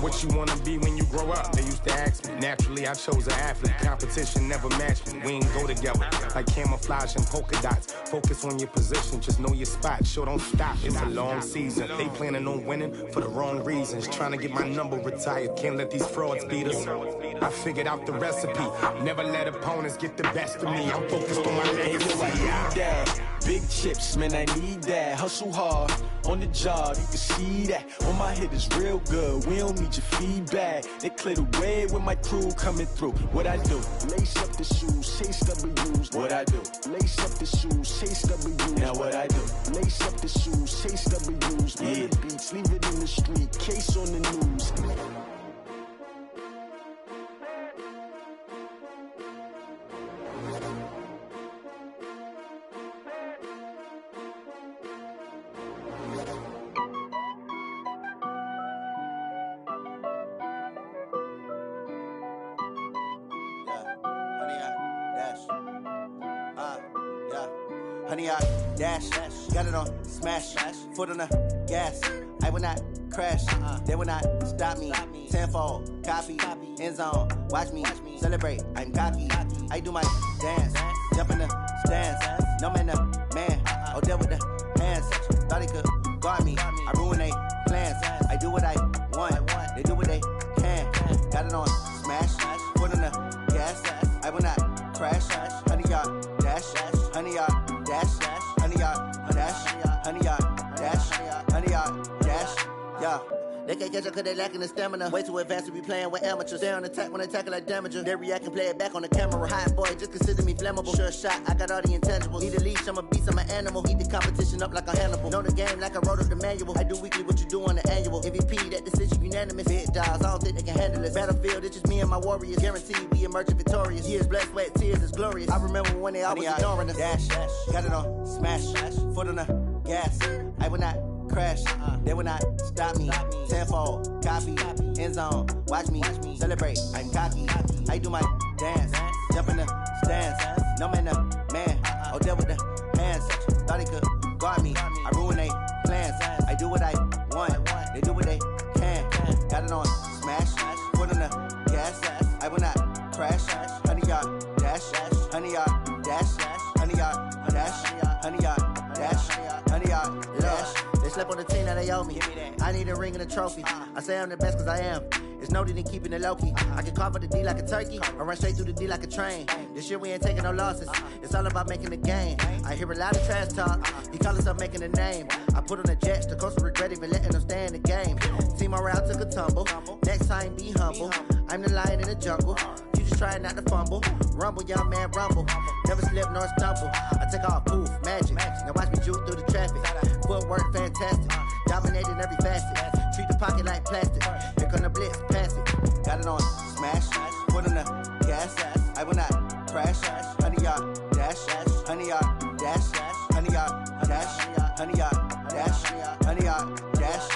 What you wanna be when you grow up? They used to ask me. Naturally, I chose an athlete. Competition never matched me. We ain't go together like camouflage and polka dots. Focus on your position, just know your spot. Sure, don't stop. It's a long season. They planning on winning for the wrong reasons. Trying to get my number retired. Can't let these frauds beat us. I figured out the recipe. Never let opponents get the best of me. I'm focused on my legacy. Big chips, man, I need that. Hustle hard on the job, you can see that. On my head is real good. We don't need your feedback. They clear the way with my crew coming through. What I do? Lace up the shoes, chase W's. What I do? Lace up the shoes, chase W's. Now what I do? Lace up the shoes, chase W's. Yeah, beats, leave it in the street. Case on the news. Honey, I dash, got it on smash, foot on the gas. I will not crash, they will not stop me. Tenfold, copy, end zone, watch me celebrate. I'm cocky, I do my dance, jump in the stands. No man, man, oh there with the hands. Thought he could guard me, I ruin they plans. I do what I want, they do what they can. Got it on smash, foot on the gas. I will not crash, honey, y'all dash, honey, y'all dash, honey, y'all dash, honey, y'all dash, honey, y'all dash, yeah. They can't catch up cause they lacking the stamina. Way too advanced to be playing with amateurs. Stay on attack when they tackle like damager. They react and play it back on the camera. Hot boy, just consider me flammable. Sure shot, I got all the intangibles. Need a leash, I'm a beast, I'm an animal. Eat the competition up like a Hannibal. Know the game like I wrote up the manual. I do weekly what you do on the annual. MVP, that decision unanimous. Big dogs, I don't think they can handle it. Battlefield, it's just me and my warriors. Guaranteed we emerging victorious. Years, blood, sweat, tears, is glorious. I remember when they always ignoring us. Dash, got it on smash, foot on the gas. I will not crash, they will not stop me. Tenfold, copy, end zone, watch me celebrate. I'm cocky, I do my dance, jump in the stands. No man, man, oh there with the hands. Thought he could guard me, I ruin they plans. I do what I want, they do what they can. Got it on smash, foot on the gas. I will not crash, honey, y'all dash, honey, y'all dash, honey, y'all dash, honey, y'all dash, honey, y'all dash. They slept on the team that they owe me. I need a ring and a trophy. I say I'm the best cause I am. It's no need in keeping it low-key. I can carve up the D like a turkey or run straight through the D like a train. This year we ain't taking no losses. It's all about making the game. I hear a lot of trash talk. He call himself making a name. I put on the jets. The coach will regret even letting them stay in the game. Team morale took a tumble. Next time be humble. I'm the lion in the jungle. You just trying not to fumble. Rumble, young man, rumble. Never slip nor stumble. I take off, poof, magic. Now watch me juke through the traffic. Footwork fantastic. Dominating every facet. Treat the pocket like plastic. Here come the blitz, pass it. Got it on smash. Foot on the gas. I will not crash. Honey, y'all dash. Honey, y'all dash. Honey, y'all dash. Honey, y'all dash. Honey, y'all dash.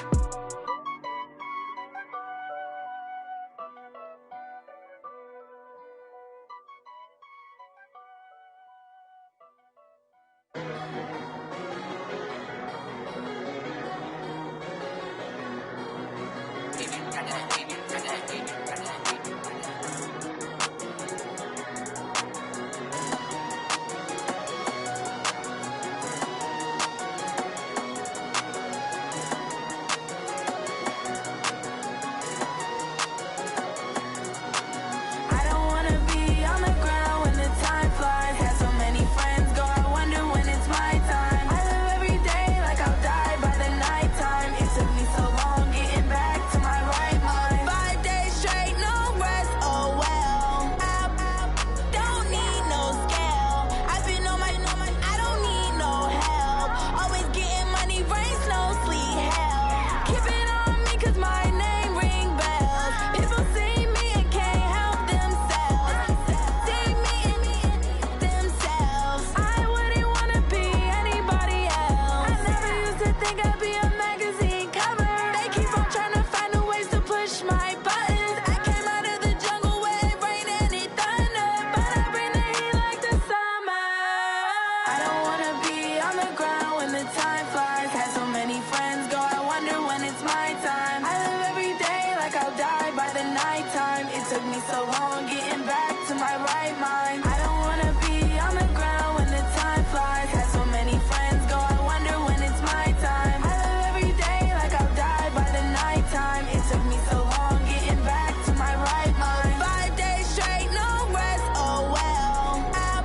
my time. I live every day like I'll die by the nighttime. It took me so long getting back to my right mind. I don't wanna be on the ground when the time flies. Had so many friends go, I wonder when it's my time. I live every day like I'll die by the nighttime. It took me so long getting back to my right mind. 5 days straight, no rest, oh well. I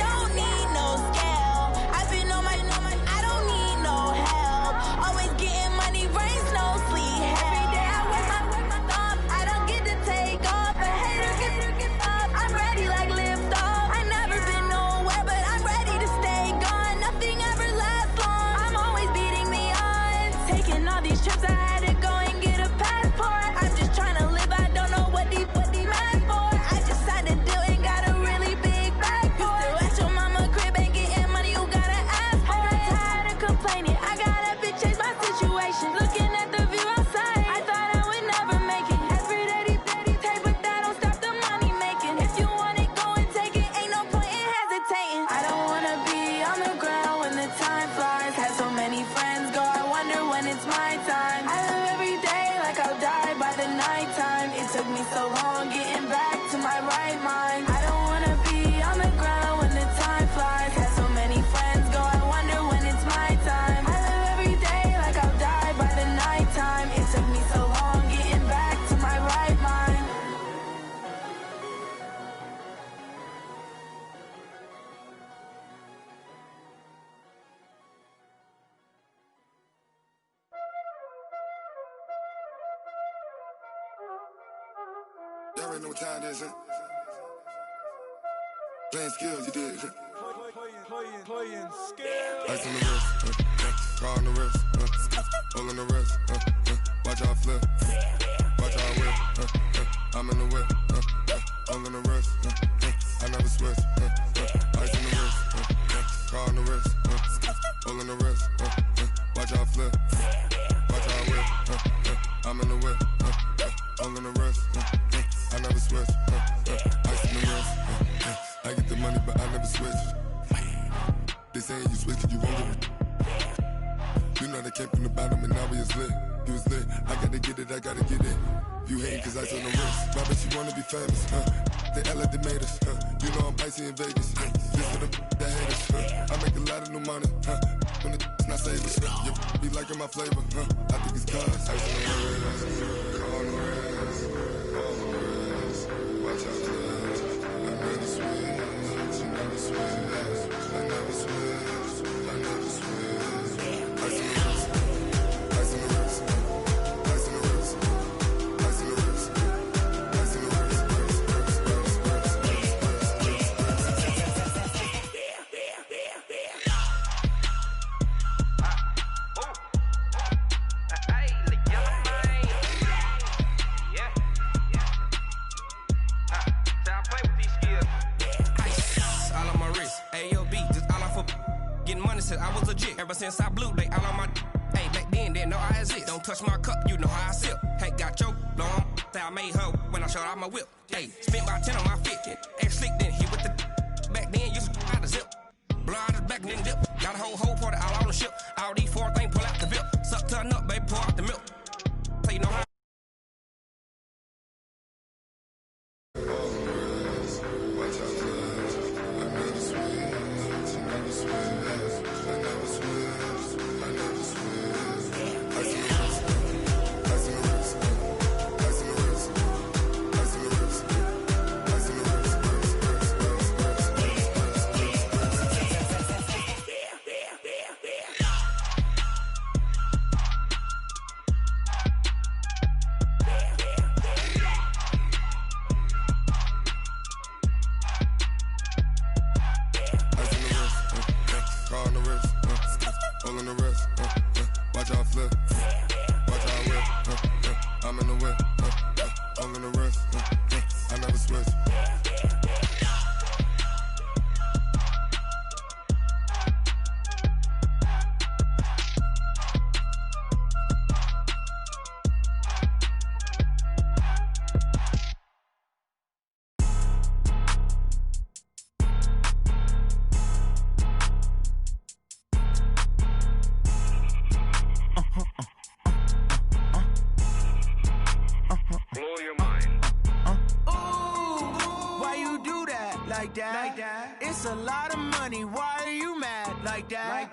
don't need no scale. I've been on my, I don't need no help. Always getting money, rains, no sleep. Every day I work my thumb. I don't get to take off. A hater get up. I'm ready like lift off. I never been nowhere, but I'm ready to stay gone. Nothing ever lasts long. I'm always beating the odds. Taking all these trips, I had to go and get a passport. I'm just trying to live. I don't know what the mad for. I just had to do it. Got a really big bag for it. Still at your mama crib ain't getting money. You gotta ask for it. I'm tired of complaining. I got up and changed my situation. Looking at the view outside, I thought I would never make it. Every day, take, but that don't stop the money making. If you want it, go and take it. Ain't no point in hesitating. I don't wanna be on the ground when the time flies. Had so many friends go, I wonder when it's my time. I live every day like I'll die by the nighttime. It took me so long getting back to my right mind. I don't wanna be on the ground when the time flies. Had so many friends go, I wonder when it's my time. I live every day like I'll die by the nighttime. It took me so long getting back to my right mind. Y'all already know what time it is, huh? Playing skills, you did. Playing skills. Ice on the wrist, car on the wrist, hole in the wrist, watch how I flip, watch how I whip, I'm in the whip, hole in the wrist, I never switch, ice on the wrist, car on the wrist, hole in the wrist, watch how I flip, watch how I whip, I'm in the whip, hole in the wrist, I never switch, ice on the wrist, I get the money but I never switch. They saying you switch cause you won't get it. You know they came from the bottom and now we is lit. You was lit, I gotta get it, I gotta get it. You hating cause I on the wrist. My bitch, you wanna be famous, They act like they made us, You know I'm icy in Vegas, This for the that hate us, I make a lot of new money, When it's not savers, You be liking my flavor, I think it's cause ice on the wrist, car on the wrist, all on the wrist, watch out for this. I never switch, I never switch, I never switch, I never switch. Ice on the wrist, ice on the wrist, ice on the wrist, ice on the wrist, ice on the wrist, I was legit. Ever since I blew, they all on my. Hey, back then, didn't know I exist. Don't touch my cup, you know how I sip. Hey, got choked, long. I made her when I showed out my whip. Hey, spent about 10 on my fit. Ex slick, then hit with the. Back then, used to out the zip. Blow out the back, then dip. Got a whole party all on the ship. All these 4 things, pull out the VIP. Suck to a nut, baby, pour out the milk. So you know how. like that? It's a lot of money, why are you mad like that?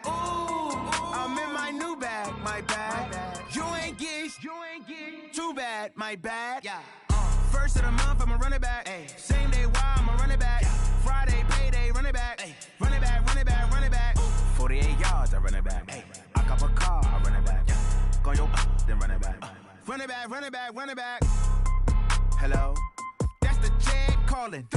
Ooh, I'm in my new bag, my bad. You ain't get too bad, my bad. First of the month, I'ma run it back. Same day, why I'ma run it back. Friday, payday, run it back. Run it back, run it back, run it back. 48 yards, I run it back. I cop a car, I run it back. Go your then run it back. Run it back, run it back, run it back. Hello, that's the Jag calling.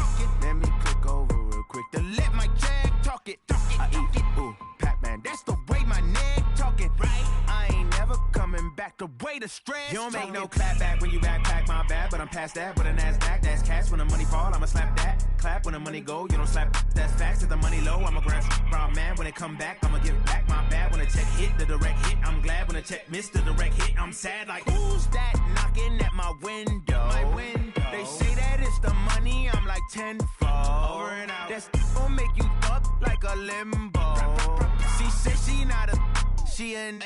Let me click over real quick to let my Jag talk it. I eat it, ooh, Pac-Man. That's the way my neck talking. Right? I ain't never coming back. The way the stress. You don't make no clap back when you backpack, my bad. But I'm past that. With a NASDAQ, that's cash. When the money fall, I'ma slap that. Clap when the money go, you don't slap. That's facts. If the money low, I'ma grab brown man. When it come back, I'ma give back my bad. When the check hit, the direct hit. I'm glad when the check missed the direct hit. I'm sad like who's that knocking at my window? My window. They say that it's the money. I'm like tenfold. Over and out. That's gon' make you up like a limbo. She said she not a. She an.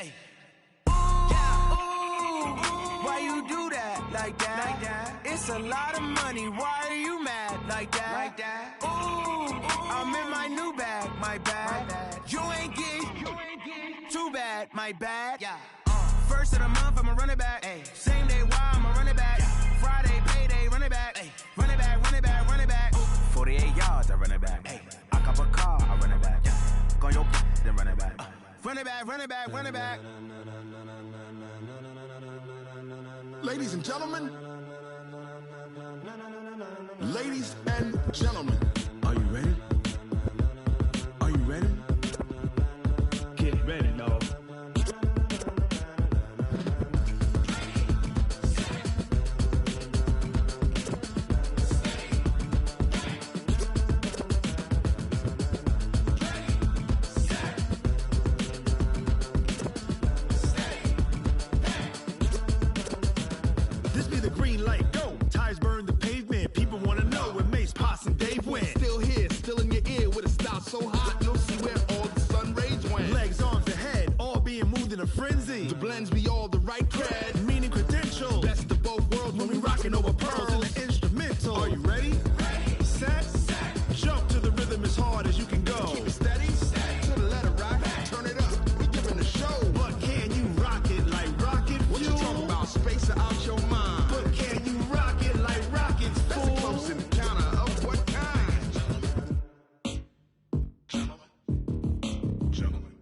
Why you do that like that? It's a lot of money. Why are you mad like that? Ooh, I'm in my new bag, my bad. You ain't get too bad, my bad. First of the month, I'ma run it back. Same day, why I'ma run it back. Friday, payday, run it back. Run it back, run it back, run it back. 48 yards, I run it back. I cop a car, I run it back. Go your then run it back. Run it back, run it back, run it back. Ladies and gentlemen, ladies and gentlemen, are you ready? Are you ready? Get ready, dog. So hot, you'll see where all the sun rays went. Legs, arms, ahead, all being moved in a frenzy. The blends be all the right cred, meaning credentials. Best of both worlds when we rockin' over pearls in the instrumental. Are you ready? Set, jump to the rhythm as hard as you can go. Keep it steady, to the letter right. Turn it up, we giving the show. But can you rock it like rocket fuel? What you talking about? Space or out your mind? But can you rock it like rockets, fool? That's a close encounter of what kind?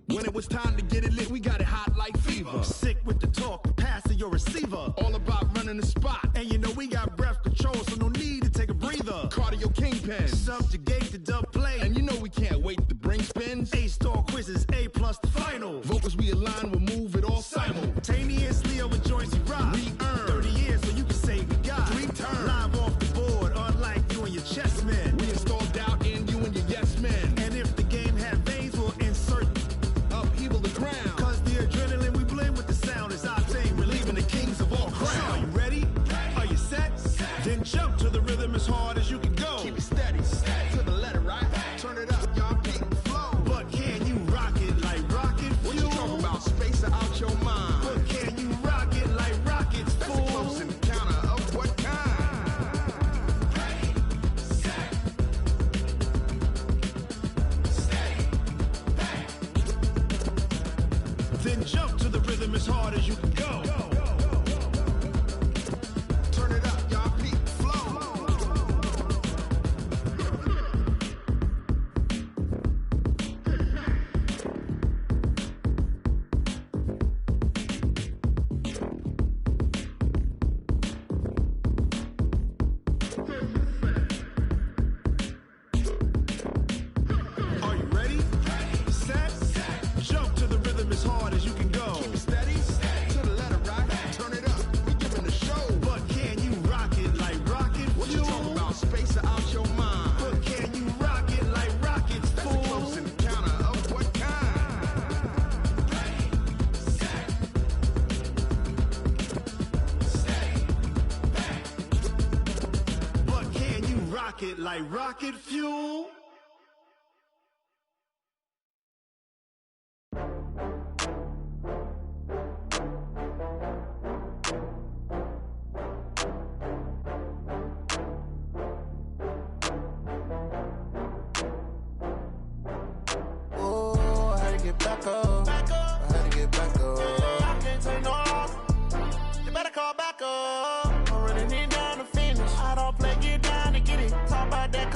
When it was time to get it lit, we got it hot like fever. Sick with the talk, passing your receiver. All about running the spot. And you know we got breath control, so no need to take a breather. Cardio kingpin. Subjugate the dub play. And you know we can't wait to bring spins. A-star quizzes, A+ the final. Vocals we align, we'll move it all simultaneously over joints we rock. We earn 30 years so you can say we got 3 turns. Live off the board, unlike you and your chess men. We install doubt in you and your yes men. And if the game had veins, we'll insert upheaval the ground. Cause the adrenaline we blend with the sound is our thing, relieving the kings of all crowns. So are you ready? Are you set? Then jump to the rhythm as hard as you can go. Keep it steady, to the letter right. Turn it up, y'all keep the flow. But can you rock it like rocket fuel? What you talking about? Space or out your mind? But can you rock it like rockets, That's fool? a close encounter of what kind? Then jump to the rhythm as hard as you can go. Turn it up, y'all peak flow. Are you ready? Set, jump to the rhythm as hard as you can go. Keep it steady, to the letter right. Turn it up, we giving the show. But can you rock it like rocket What you fuel? talking about? Space or out your mind? But can you rock it like rockets, That's a fool? close encounter of what kind? But can you rock it like rocket fuel?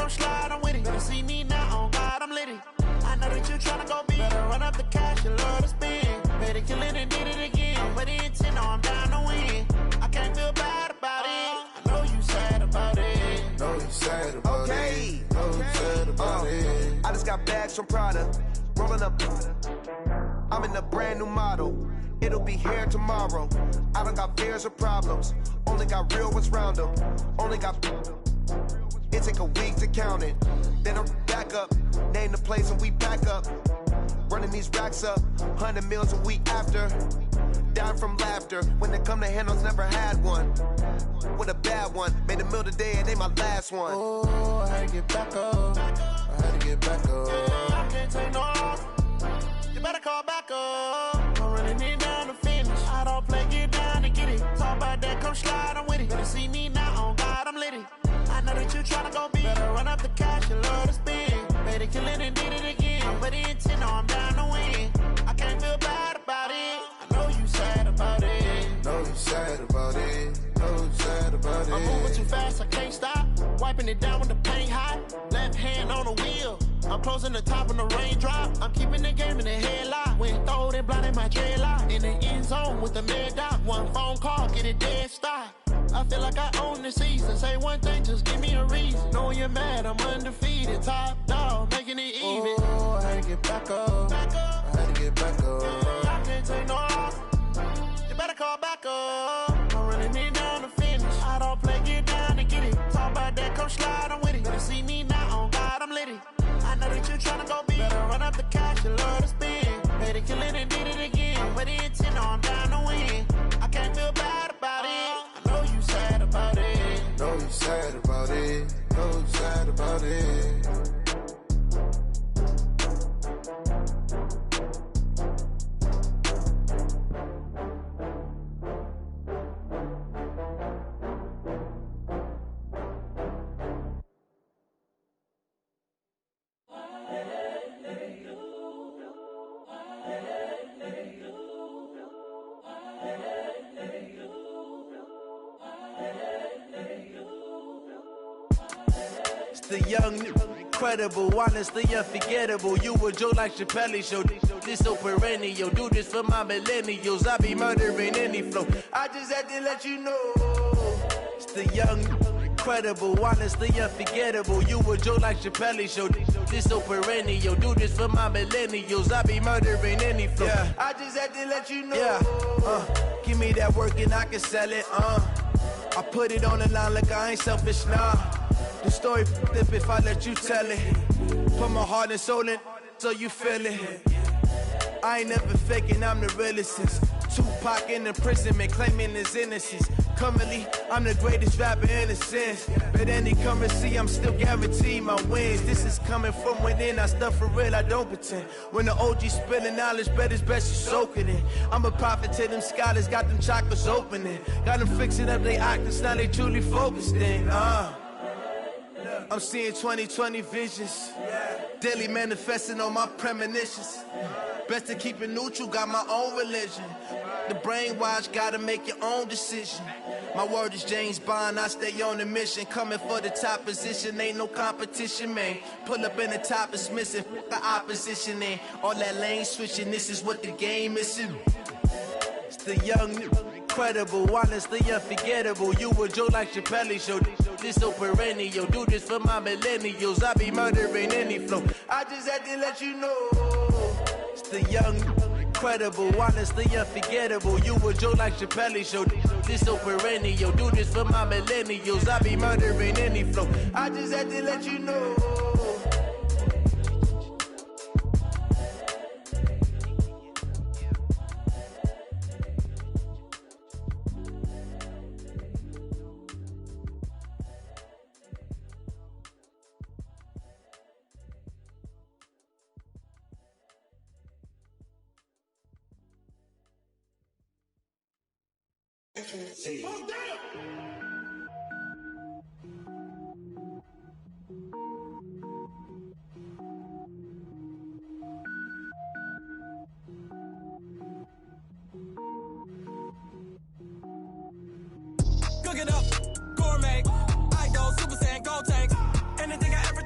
come slide, I'm with it. Better see me now, on God, I'm litty. I know that you tryna go big. Better run up the cash, you love to spend. Better kill it and did it again. I'm with intent, no, I'm down to win. I can't feel bad about it. I know you sad about it. Know you sad about it. Know you sad about it. I just got bags from Prada, rolling up. I'm in a brand new model. It'll be here tomorrow. I don't got fears or problems. Only got real ones round them. Only got. It take a week to count it. Then I'm back up. Name the place and we pack up. Running these racks up. 100 meals a week after. Down from laughter. When they come to handles, never had one. With a bad one. Made a meal today and ain't my last one. Oh, I had to get back up. I had to get back up. I can't take no loss. You better call back up. I'm running it down to finish. I don't play, get down to get it. Talk about that, come slide, I'm with it. Better see me now, on God, I'm litty. I know that you tryna go big. Better run up the cash, you love to spend. Better kill it and did it again. I'm with intent, no, I'm down to win. I can't feel bad about it. I know you sad about it. Know you sad about it. Know you sad about it. I'm moving too fast, I can't stop. Wiping it down with the paint hot. Left hand on the wheel. I'm closing the top when the raindrop. I'm keeping the game in the headlock. When throwed and blinded my dreadlock. In the end zone with the mad dot. One phone call, get it dead stop. I feel like I own the season. Say one thing, just give me a reason. Knowing you're mad, I'm undefeated. Top dog, making it even. Oh, I had to get back up. I had to get back up. I can't take no loss. You better call back up. I'm running it down to finish. I don't play, get down to get it. Talk about that, come slide, I'm with it. Better see me now, on God, I'm litty. I know that you tryna go big. Better run up the cash, you love to spend. Better kill it and did it again. I'm with intent, no, I'm down to win. I can't feel bad about it. I know you sad about it. Know you sad about it. Know you sad about it. The young, incredible, honestly unforgettable. You a Joe like Chappelle show. This so perennial. Do this for my millennials. I be murdering any flow. I just had to let you know. It's the young, incredible, honestly unforgettable. You a Joe like Chappelle show. This so perennial. Do this for my millennials. I be murdering any flow. Yeah. I just had to let you know. Yeah. Give me that work and I can sell it. I put it on the line like I ain't selfish, nah. The story flip if I let you tell it. Put my heart and soul in so you feel it. I ain't never faking, I'm the realest since Tupac in imprisonment, claiming his innocence. Currently, I'm the greatest rapper in a sense. But any currency, I'm still guaranteed my wins. This is coming from within, I stuff for real, I don't pretend. When the OG spilling knowledge, bet it's best you soak it in. I'm a prophet to them scholars, got them chakras opening. Got them fixing up they octaves, now they truly focused in. I'm seeing 2020 visions. Daily manifesting on my premonitions. Best to keep it neutral, got my own religion. The brainwash, gotta make your own decision. My word is James Bond, I stay on the mission. Coming for the top position, ain't no competition, man. Pull up in the top, it's missing, the opposition in. All that lane switching, this is what the game is. It's the young, incredible, honestly unforgettable. You a Joe like Chappelle show. This so perennial. Do this for my millennials. I be murdering any flow. I just had to let you know. It's the young, incredible, honestly unforgettable. You a Joe like Chappelle show. This so perennial. Do this for my millennials. I be murdering any flow. I just had to let you know. Hey. Cook it up, gourmet, I go Super Saiyan, gold tank. Anything I ever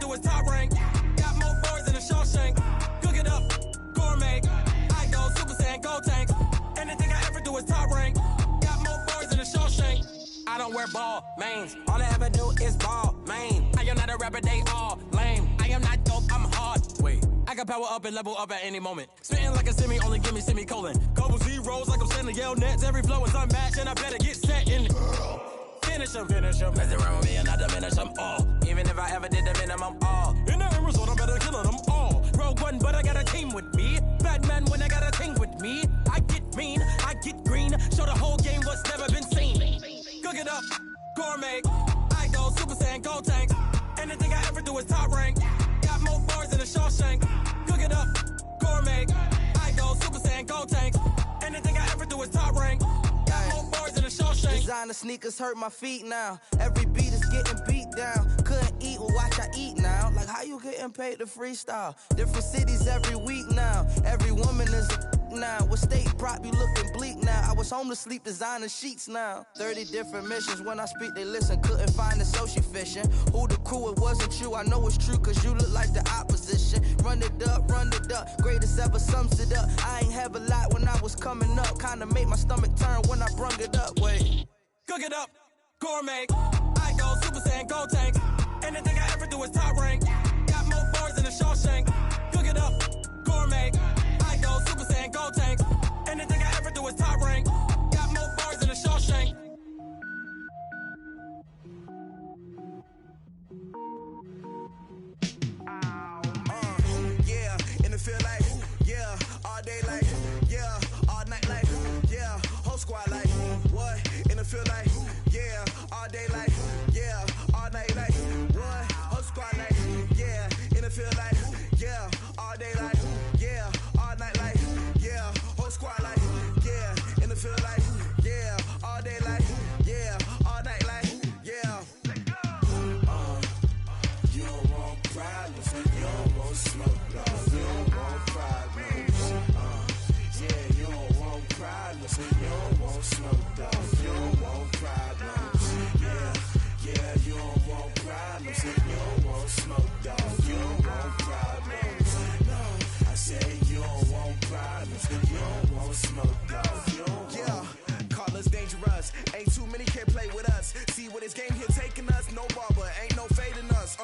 is top rank. Got more bars than a Shawshank. I don't wear ball mains. All I ever do is ball main. I am not a rapper, they all lame. I am not dope, I'm hard. Wait, I can power up and level up at any moment. Spitting like a semi, only give me semicolon. Couple zeros like I'm sending yell nets. Every flow is unmatched and I better get set in. Finish them. Mess around with me and I diminish them all. Even if I ever did the minimum all. In the end result, I'm better killing them all. Rogue One, but I got a team with me. Batman when I got a team with me. I get mean, I get green. Show the whole game what's never been seen. Cook it up, gourmet. I go Super Saiyan, Gold Tank. Anything I ever do is top rank. Got more bars than a Shawshank. Cook it up, gourmet. I go Super Saiyan, Gold Tank. Anything I ever do is top rank. Got more bars than a Shawshank. Designer sneakers hurt my feet now. Every beat is getting beat down. Couldn't eat, well watch I eat now. Like how you getting paid to freestyle? Different cities every week now. Every woman is a now. With state prop, you looking bleak now. I was home to sleep designing sheets now. 30 different missions. When I speak, they listen. Couldn't find it, so she fishing. Who the crew, it wasn't you. I know it's true, cause you look like the opposition. Run it up. Greatest ever sums it up. I ain't have a lot when I was coming up. Kinda made my stomach turn when I brung it up. Wait. Cook it up, gourmet. I go Super Saiyan, Gold Tank. Anything I ever do is top rank. Got more bars than a Shawshank. Cook it up, gourmet. I go Super Saiyan, Gold Tank. Anything I ever do is top rank. Got more bars than a Shawshank. Yeah, and it feel like, yeah, all day like, yeah, all night like, yeah, whole squad like, what? And it feel like, yeah, all day like, yeah, all night like, what? Whole squad like, yeah, and it feel like, yeah, all day like, yeah, all night like, yeah, whole squad like, yeah, and it feel like, yeah, all day like, yeah, all night like, yeah. You don't want problems, you don't want smoke, dog. You don't want problems. Yeah, you don't want problems, you don't want smoke, dog. You don't want problems. Yeah, you don't want problems, you don't want smoke, dog. You don't want problems. No, I said you don't want problems, you don't want smoke, dog. You don't Yeah, call us dangerous. Ain't too many can play with us. See what this game here taking us. No barber, ain't no fading us.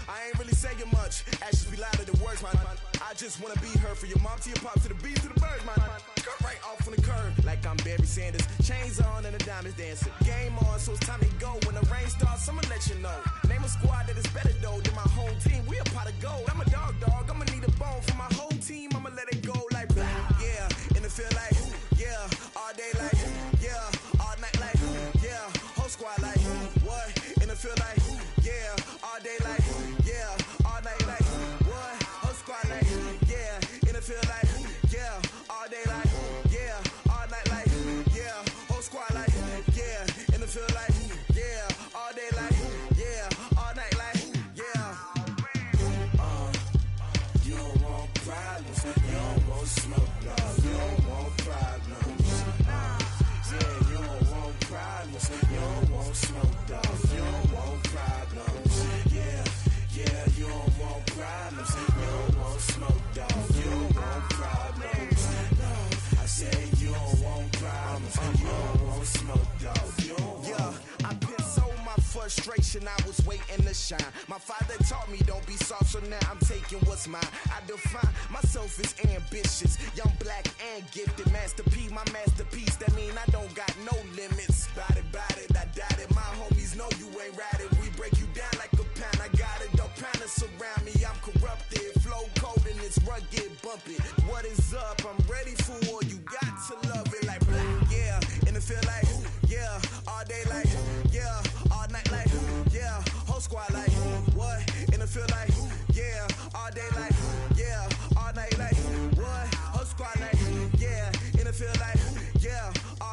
I ain't really saying much. Actions be louder than words, man. I just wanna be heard from your mom to your pop to the beat to the birds, man. Cut right off on the curb, like I'm Barry Sanders. Chains on and the diamonds dancing. Game on, so it's time to go. When the rain starts, I'ma let you know. Name a squad that is better though than my whole team. We a pot of gold. I'm a dog. I'ma need a bone for my whole team. I'ma let it go like yeah, and it feel like yeah, all day like yeah, all night like yeah, whole squad like what? And it feel like yeah, all day like yeah, all night like what? Whole squad like yeah, and it feel like yeah, all day like yeah, all night like yeah, whole squad like yeah, and it feel like yeah, all day like yeah, all night like yeah. You don't want problems, you don't want smoke, dog. You don't want problems. Yeah, you don't want problems, you don't want smoke, dog. You don't want problems. Yeah, you don't want problems, you don't want smoke, dog. You don't want problems. No, I said you don't want problems, you don't want smoke, dog. You don't want. Yeah, I've been so my frustration, I was waiting to shine. My father taught me don't be soft, so now I'm taking what's mine. I define myself as ambitious, young, black, and gifted. Master P, my masterpiece. That mean I don't got no limits. Bout it, I doubt it. My homies know you ain't ratted. We break you down like a pound. I got it, don't pound us around me. I'm corrupted, flow cold and it's rugged, bumpy. What is up? I'm ready for war. You got to love it like black, yeah, and it feel like yeah, all day like yeah, all night like yeah, whole squad like what? And it feel like yeah, all day like yeah, all night like what? Whole squad like yeah, and it feel like yeah, all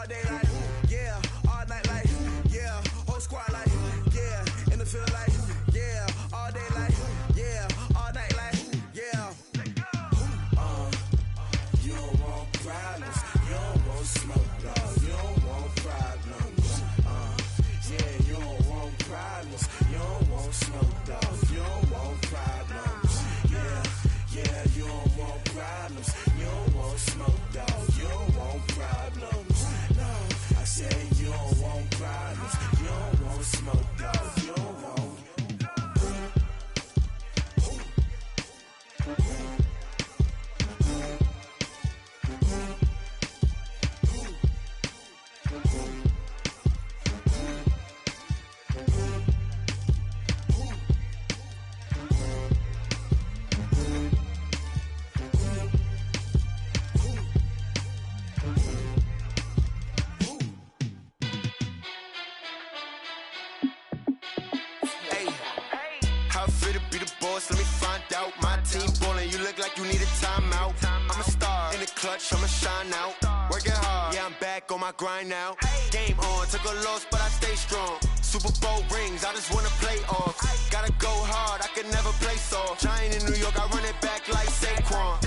How I feel to be the boss, let me find out. My team ballin', you look like you need a timeout. I'm a star, in the clutch, I'ma shine out. Working hard, yeah, I'm back on my grind now. Game on, took a loss, but I stay strong. Super Bowl rings, I just wanna play off. Gotta go hard, I can never play soft. Giant in New York, I run it back like Saquon.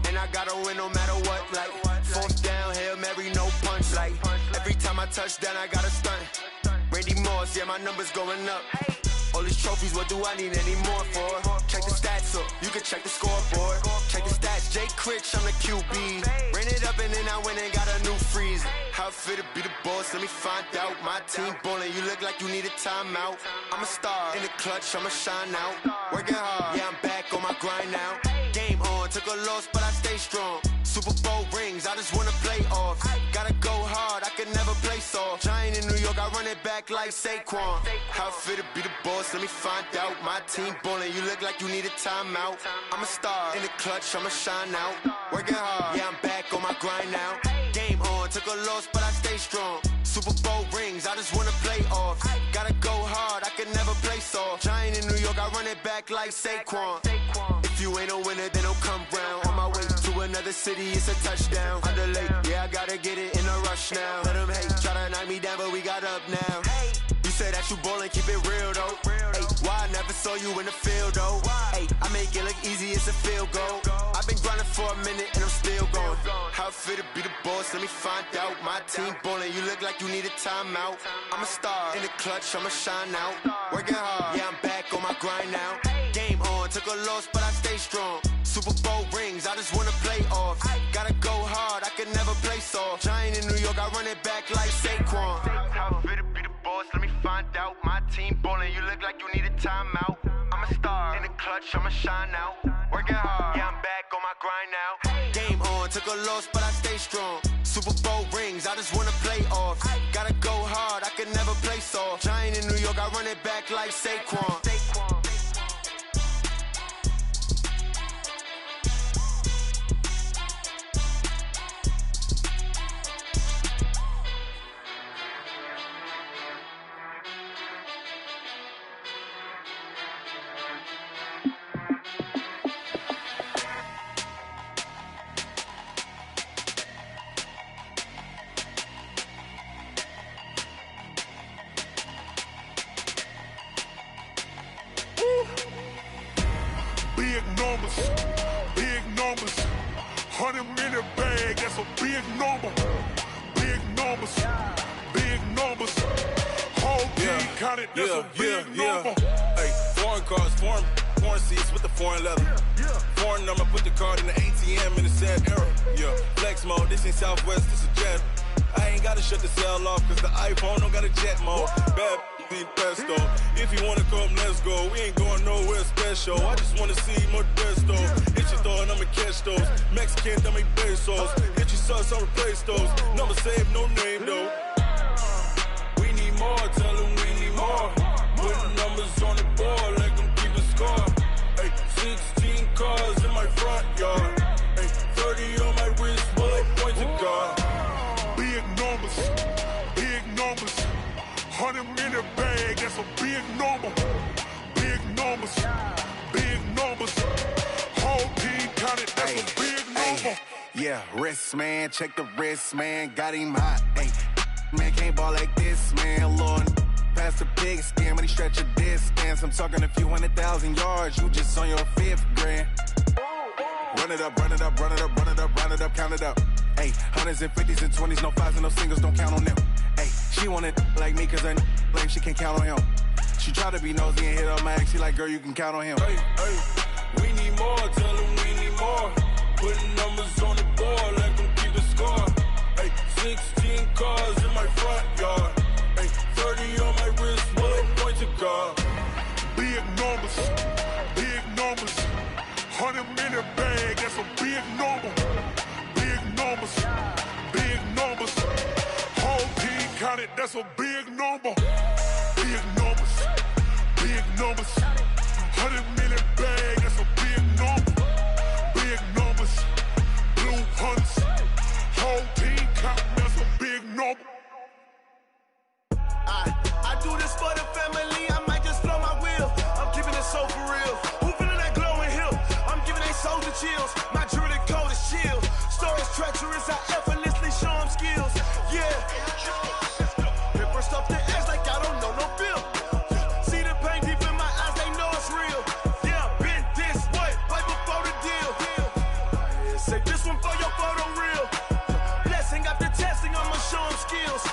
And I gotta win no matter what, like fourth down, Hail Mary, no punch. Like every time I touch down, I gotta stunt. Randy Moss, yeah, my numbers going up. All these trophies, what do I need any more for? Check the stats up, you can check the scoreboard. Check the stats, Jay Critch, I'm the QB. Ran it up and then I went and got a new freeze. How I feel to be the boss, let me find out. My team ballin', you look like you need a timeout. I'm a star, in the clutch, I'ma shine out. Working hard, yeah, I'm back on my grind now. Game on, took a loss, but I stay strong. Super Bowl rings, I just wanna play off. Gotta go hard, I can never play soft. Giant in New York, I run it back like Saquon. How I feel to be the boss, let me find out. My team ballin', you look like you need a timeout. I'm a star, in the clutch, I'ma shine out. Working hard, yeah, I'm back on my grind now. Game on, took a loss, but I stay strong. Super Bowl rings, I just wanna play off. Gotta go hard, I can never play soft. Giant in New York, I run it back like Saquon. If you ain't a winner, then don't come round. On my way to another city, it's a touchdown. Underlay, yeah, I gotta get it in a rush now. Let them hate, try to knock me down, but we got up now. You say that you ballin', keep it real though. Ay, why I never saw you in the field though? Ay, I make it look easy, it's a field goal. I've been grinding for a minute and I'm still going. How I feel to be the boss, let me find out. My team ballin', you look like you need a timeout. I'm a star, in the clutch, I'ma shine out. Working hard, yeah, I'm back on my grind now. Game on, took a loss, but I stay strong. Super Bowl rings, I just wanna play off. Gotta go hard, I can never play soft. Giant in New York, I run it back like Saquon. How I feel to be the boss, let me find out. My team ballin', you look like you need a timeout. I'm a star, in the clutch, I'ma shine out. Working hard, yeah, I'm back on my grind now. Game on, took a loss, but I stay strong. Super Bowl rings, I just wanna play off. Gotta go hard, I can never play soft. Giant in New York, I run it back like Saquon. Big numbers, big numbers. 100 minute bag, that's a big number. Big numbers, big numbers. Whole team counted, that's a big number. Hey, foreign cars, foreign seats with the foreign leather. Foreign number, put the card in the ATM in the sad era. Yeah, flex mode, this ain't Southwest, this is jet. I ain't gotta shut the cell off, cause the iPhone don't got a jet mode. Bad need pesto. If you wanna come, let's go. We ain't going nowhere special. I just wanna see Modesto. Hit your thought, I'ma catch those. Mexican, dummy pesos. Hit your sauce, I'll replace those. Number save, no name though. We need more, tell them we need more. Putting numbers on the board, let them keep a score. Hey, 16 cars in my front yard. Hey, 30 on my wrist, bullet point to God. Big numbers, big numbers. 100 minute bag, that's a big number. Big numbers, big numbers. Whole team counted, that's a big number. Yeah, wrist man, check the wrist man, got him hot. Ay, man can't ball like this, man. Lord, past the big skin, but he stretch a distance. I'm talking a few 100,000 yards, you just on your 5th grand. Run it up, run it up, run it up, run it up, run it up, count it up. Ay, 100s and 50s and 20s, no 5s and no singles, don't count on them. Ay, she want it like me, cause her like she can't count on him. She try to be nosy and hit up my ex, she like, girl, you can count on him. Hey, hey, we need more, tell them we need more. Putting numbers on the board, let them keep the score. Hey, 16 cars in my front yard. Hey, 30 on my wrist, bullet point to God. Big numbers, big numbers. 100 minute bag, that's a big number. Big numbers, big numbers. Whole team counted, that's a big number. Big numbers, big numbers. 100 minute bag, that's a big number. Big numbers, blue hunts. Whole team counting, that's a big number. I do this for the family, I might just blow my wheel. I'm keeping it so free. treacherous, I effortlessly show them skills. Yeah. Paper stuff the edge like I don't know no bill. See the pain deep in my eyes, they know it's real. Yeah, been this way, way before the deal. Say this one for your photo reel. Blessing after testing, I'ma show them skills.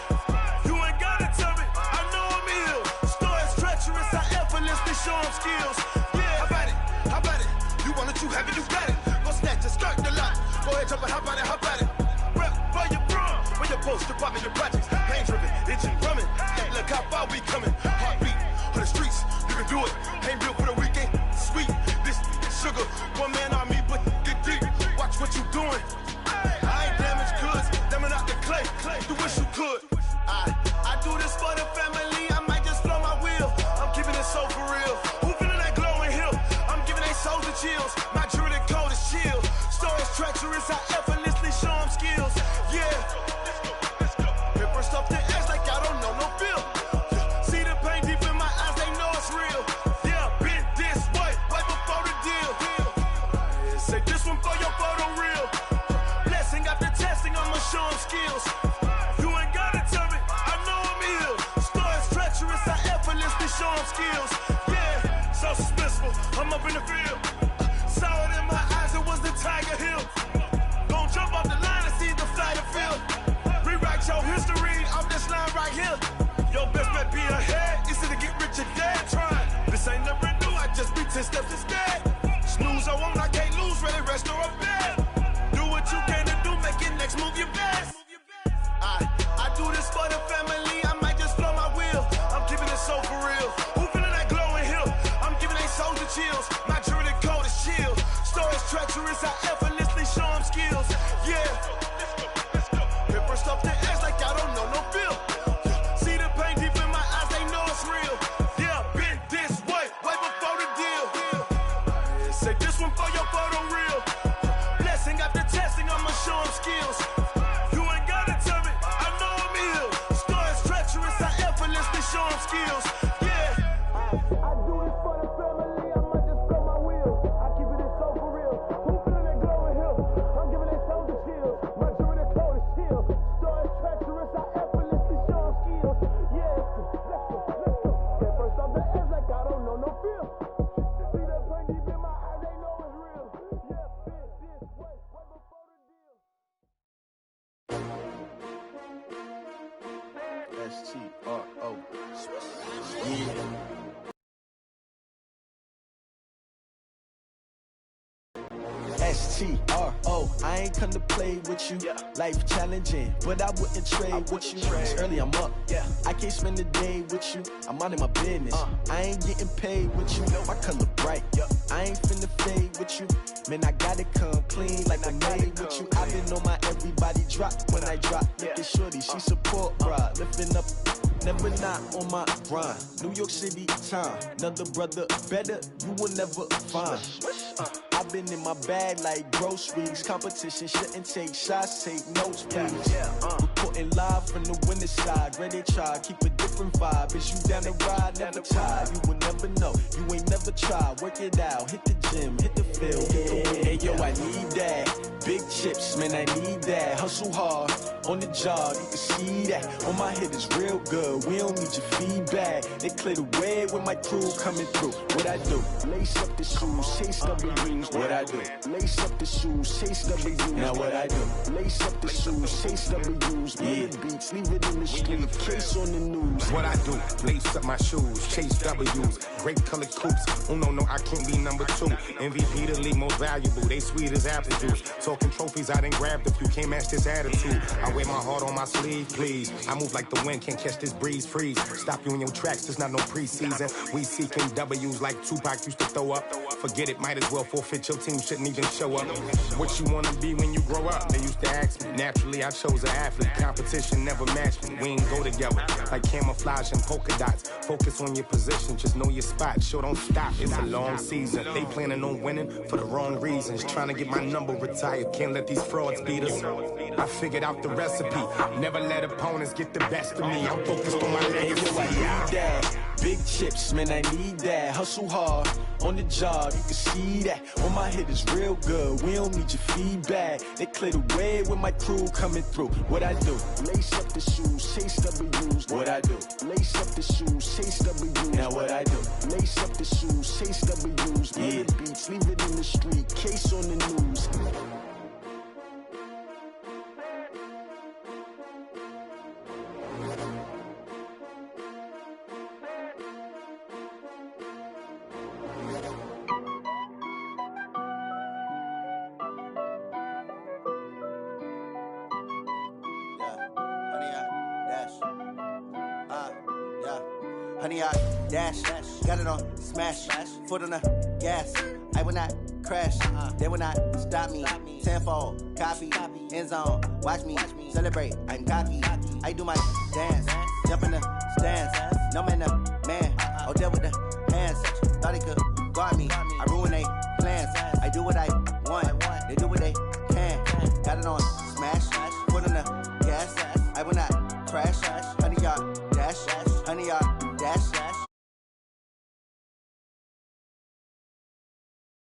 You ain't gotta tell me, I know I'm ill. Stories treacherous, I effortlessly show them skills. Yeah, how about it? How about it? You want it, you have it, you got it. Go snatch a skirt the lot. Go ahead, jump it, how about it? How about it? Rep for your bro, where your post, department, your projects. Pain driven, itching, drumming. Hey, look how far we coming. Heartbeat on the streets, you can do it. Ain't built for the weekend. Sweet, this sugar. One man army, but get deep. Watch what you doing. I ain't damaged goods, damn out the clay. You wish you could. I do this for the family. I might just blow my wheel. I'm keeping it so for real. Who feeling that glowing hill? I'm giving they souls the chills. My druidic code is chill. Stories treacherous, I effortlessly show them skills. Yeah. Paper stuff the edge like I don't know no bill. See the pain deep in my eyes, they know it's real. Yeah, been this way, way before the deal. Say this one for your photo reel. Blessing after testing, I'ma show them skills. You ain't gotta tell me, I know I'm ill. Stories treacherous, I effortlessly show them skills. Yeah, so suspenseful, I'm up in the field. Saw it in my eyes, it was the Tiger Hill. Gon' jump off the line and see the fly the field. Rewrite your history off this line right here. Your best bet be ahead, easy to get rich or dead. Try, this ain't never new, I just be 10 steps instead. Snooze I won't, I can't lose, ready, rest or a bed. Do what you can to do, make it next move your best. I do this for the family, I might just blow my wheel. I'm keeping it so for real. Who feeling that glowing hill? I'm giving they souls the chills. My druidic code is chill. Stories treacherous, I effortlessly show them skills. Yeah. Paper stuff the edge like I don't know no bill. See the pain deep in my eyes, they know it's real. Yeah, been this way, way before the deal. Say this one for your photo reel. Blessing after testing, I'ma show them skills. You ain't gotta tell me, I know I'm ill. Stories treacherous, I effortlessly show them skills. Yeah. I do this for the family, I might just blow my wheel. I keep it so for real. Who feeling that glowing hill? I'm giving they souls the chills. My druidic code is chill. Stories treacherous, I effortlessly show them skills. Yeah, let's go. Get first off the edge like I don't know no feel. See that pain deep in my eyes, they know it's real. Yeah, been this way, way before the deal. S-T-R-O. S-T-R-O. I ain't come to play with you. Life challenging, but I wouldn't trade with you. It's early, I'm up. I can't spend the day with you. I'm out of my business. I ain't getting paid with you. My color bright. I ain't finna fade with you. Man, I gotta come clean like I made with you. I've been on my everybody drop when I drop. Look at shorty, she support ride. Lifting up, never not on my grind. New York City time, another brother better you will never find. I've been in my bag like groceries. Competition shouldn't take shots, take notes, please. Reporting live from the winning side. Ready to try, keep a different vibe. Is you down the ride, never tired. You will never know, you ain't never tried. Work it out, hit the gym, hit the field, hit the win. Hey yo, I need that. Big chips, man, I need that. Hustle hard, on the job, you can see that. On my head is real good, we don't need your feedback. They clear the way with my crew coming through. What I do? Lace up the shoes, chase W's. What I do? Lace up the shoes, chase W's. Now what I do? Lace up the shoes, chase W's. Bring the beats, leave it in the street, case on the news. What I do? Lace up my shoes, chase W's. Great colored coops. Oh no, I can't be number 2. MVP the league most valuable. They sweet as apple juice. Talking trophies, I done grabbed a few. Can't match this attitude. I wear my heart on my sleeve, please. I move like the wind, can't catch this breeze. Freeze. Stop you in your tracks, there's not no preseason. We seeking W's like Tupac used to throw up. Forget it, might as well forfeit. Your team shouldn't even show up. What you wanna be when you grow up? They used to ask me. Naturally, I chose an athlete. Competition never matched me. We ain't go together like camouflage and polka dots. Focus on your position, just know your spot. Sure, don't stop. It's a long season. They planning on winning for the wrong reasons. Trying to get my number retired. Can't let these frauds beat us. I figured out the recipe. Never let opponents get the best of me. I'm focused on my legacy. I need that. Big chips, man, I need that. Hustle hard, on the job, you can see that. On my head is real good, we don't need your feedback. They clear the way with my crew coming through. What I do? Lace up the shoes, chase W's. What I do? Lace up the shoes, chase W's. Now what I do? Lace up the shoes, chase W's. Yeah. The beats, leave it in the street, case on the news. Honey, I dash, got it on smash, foot on the gas. I will not crash, they will not stop me. Tenfold, copy, end zone, watch me celebrate. I'm cocky, I do my dance, jump in the stands. No man, man, I'll deal with the hands. Thought he could guard me, I ruin they plans. I do what I want, they do what they can. Got it on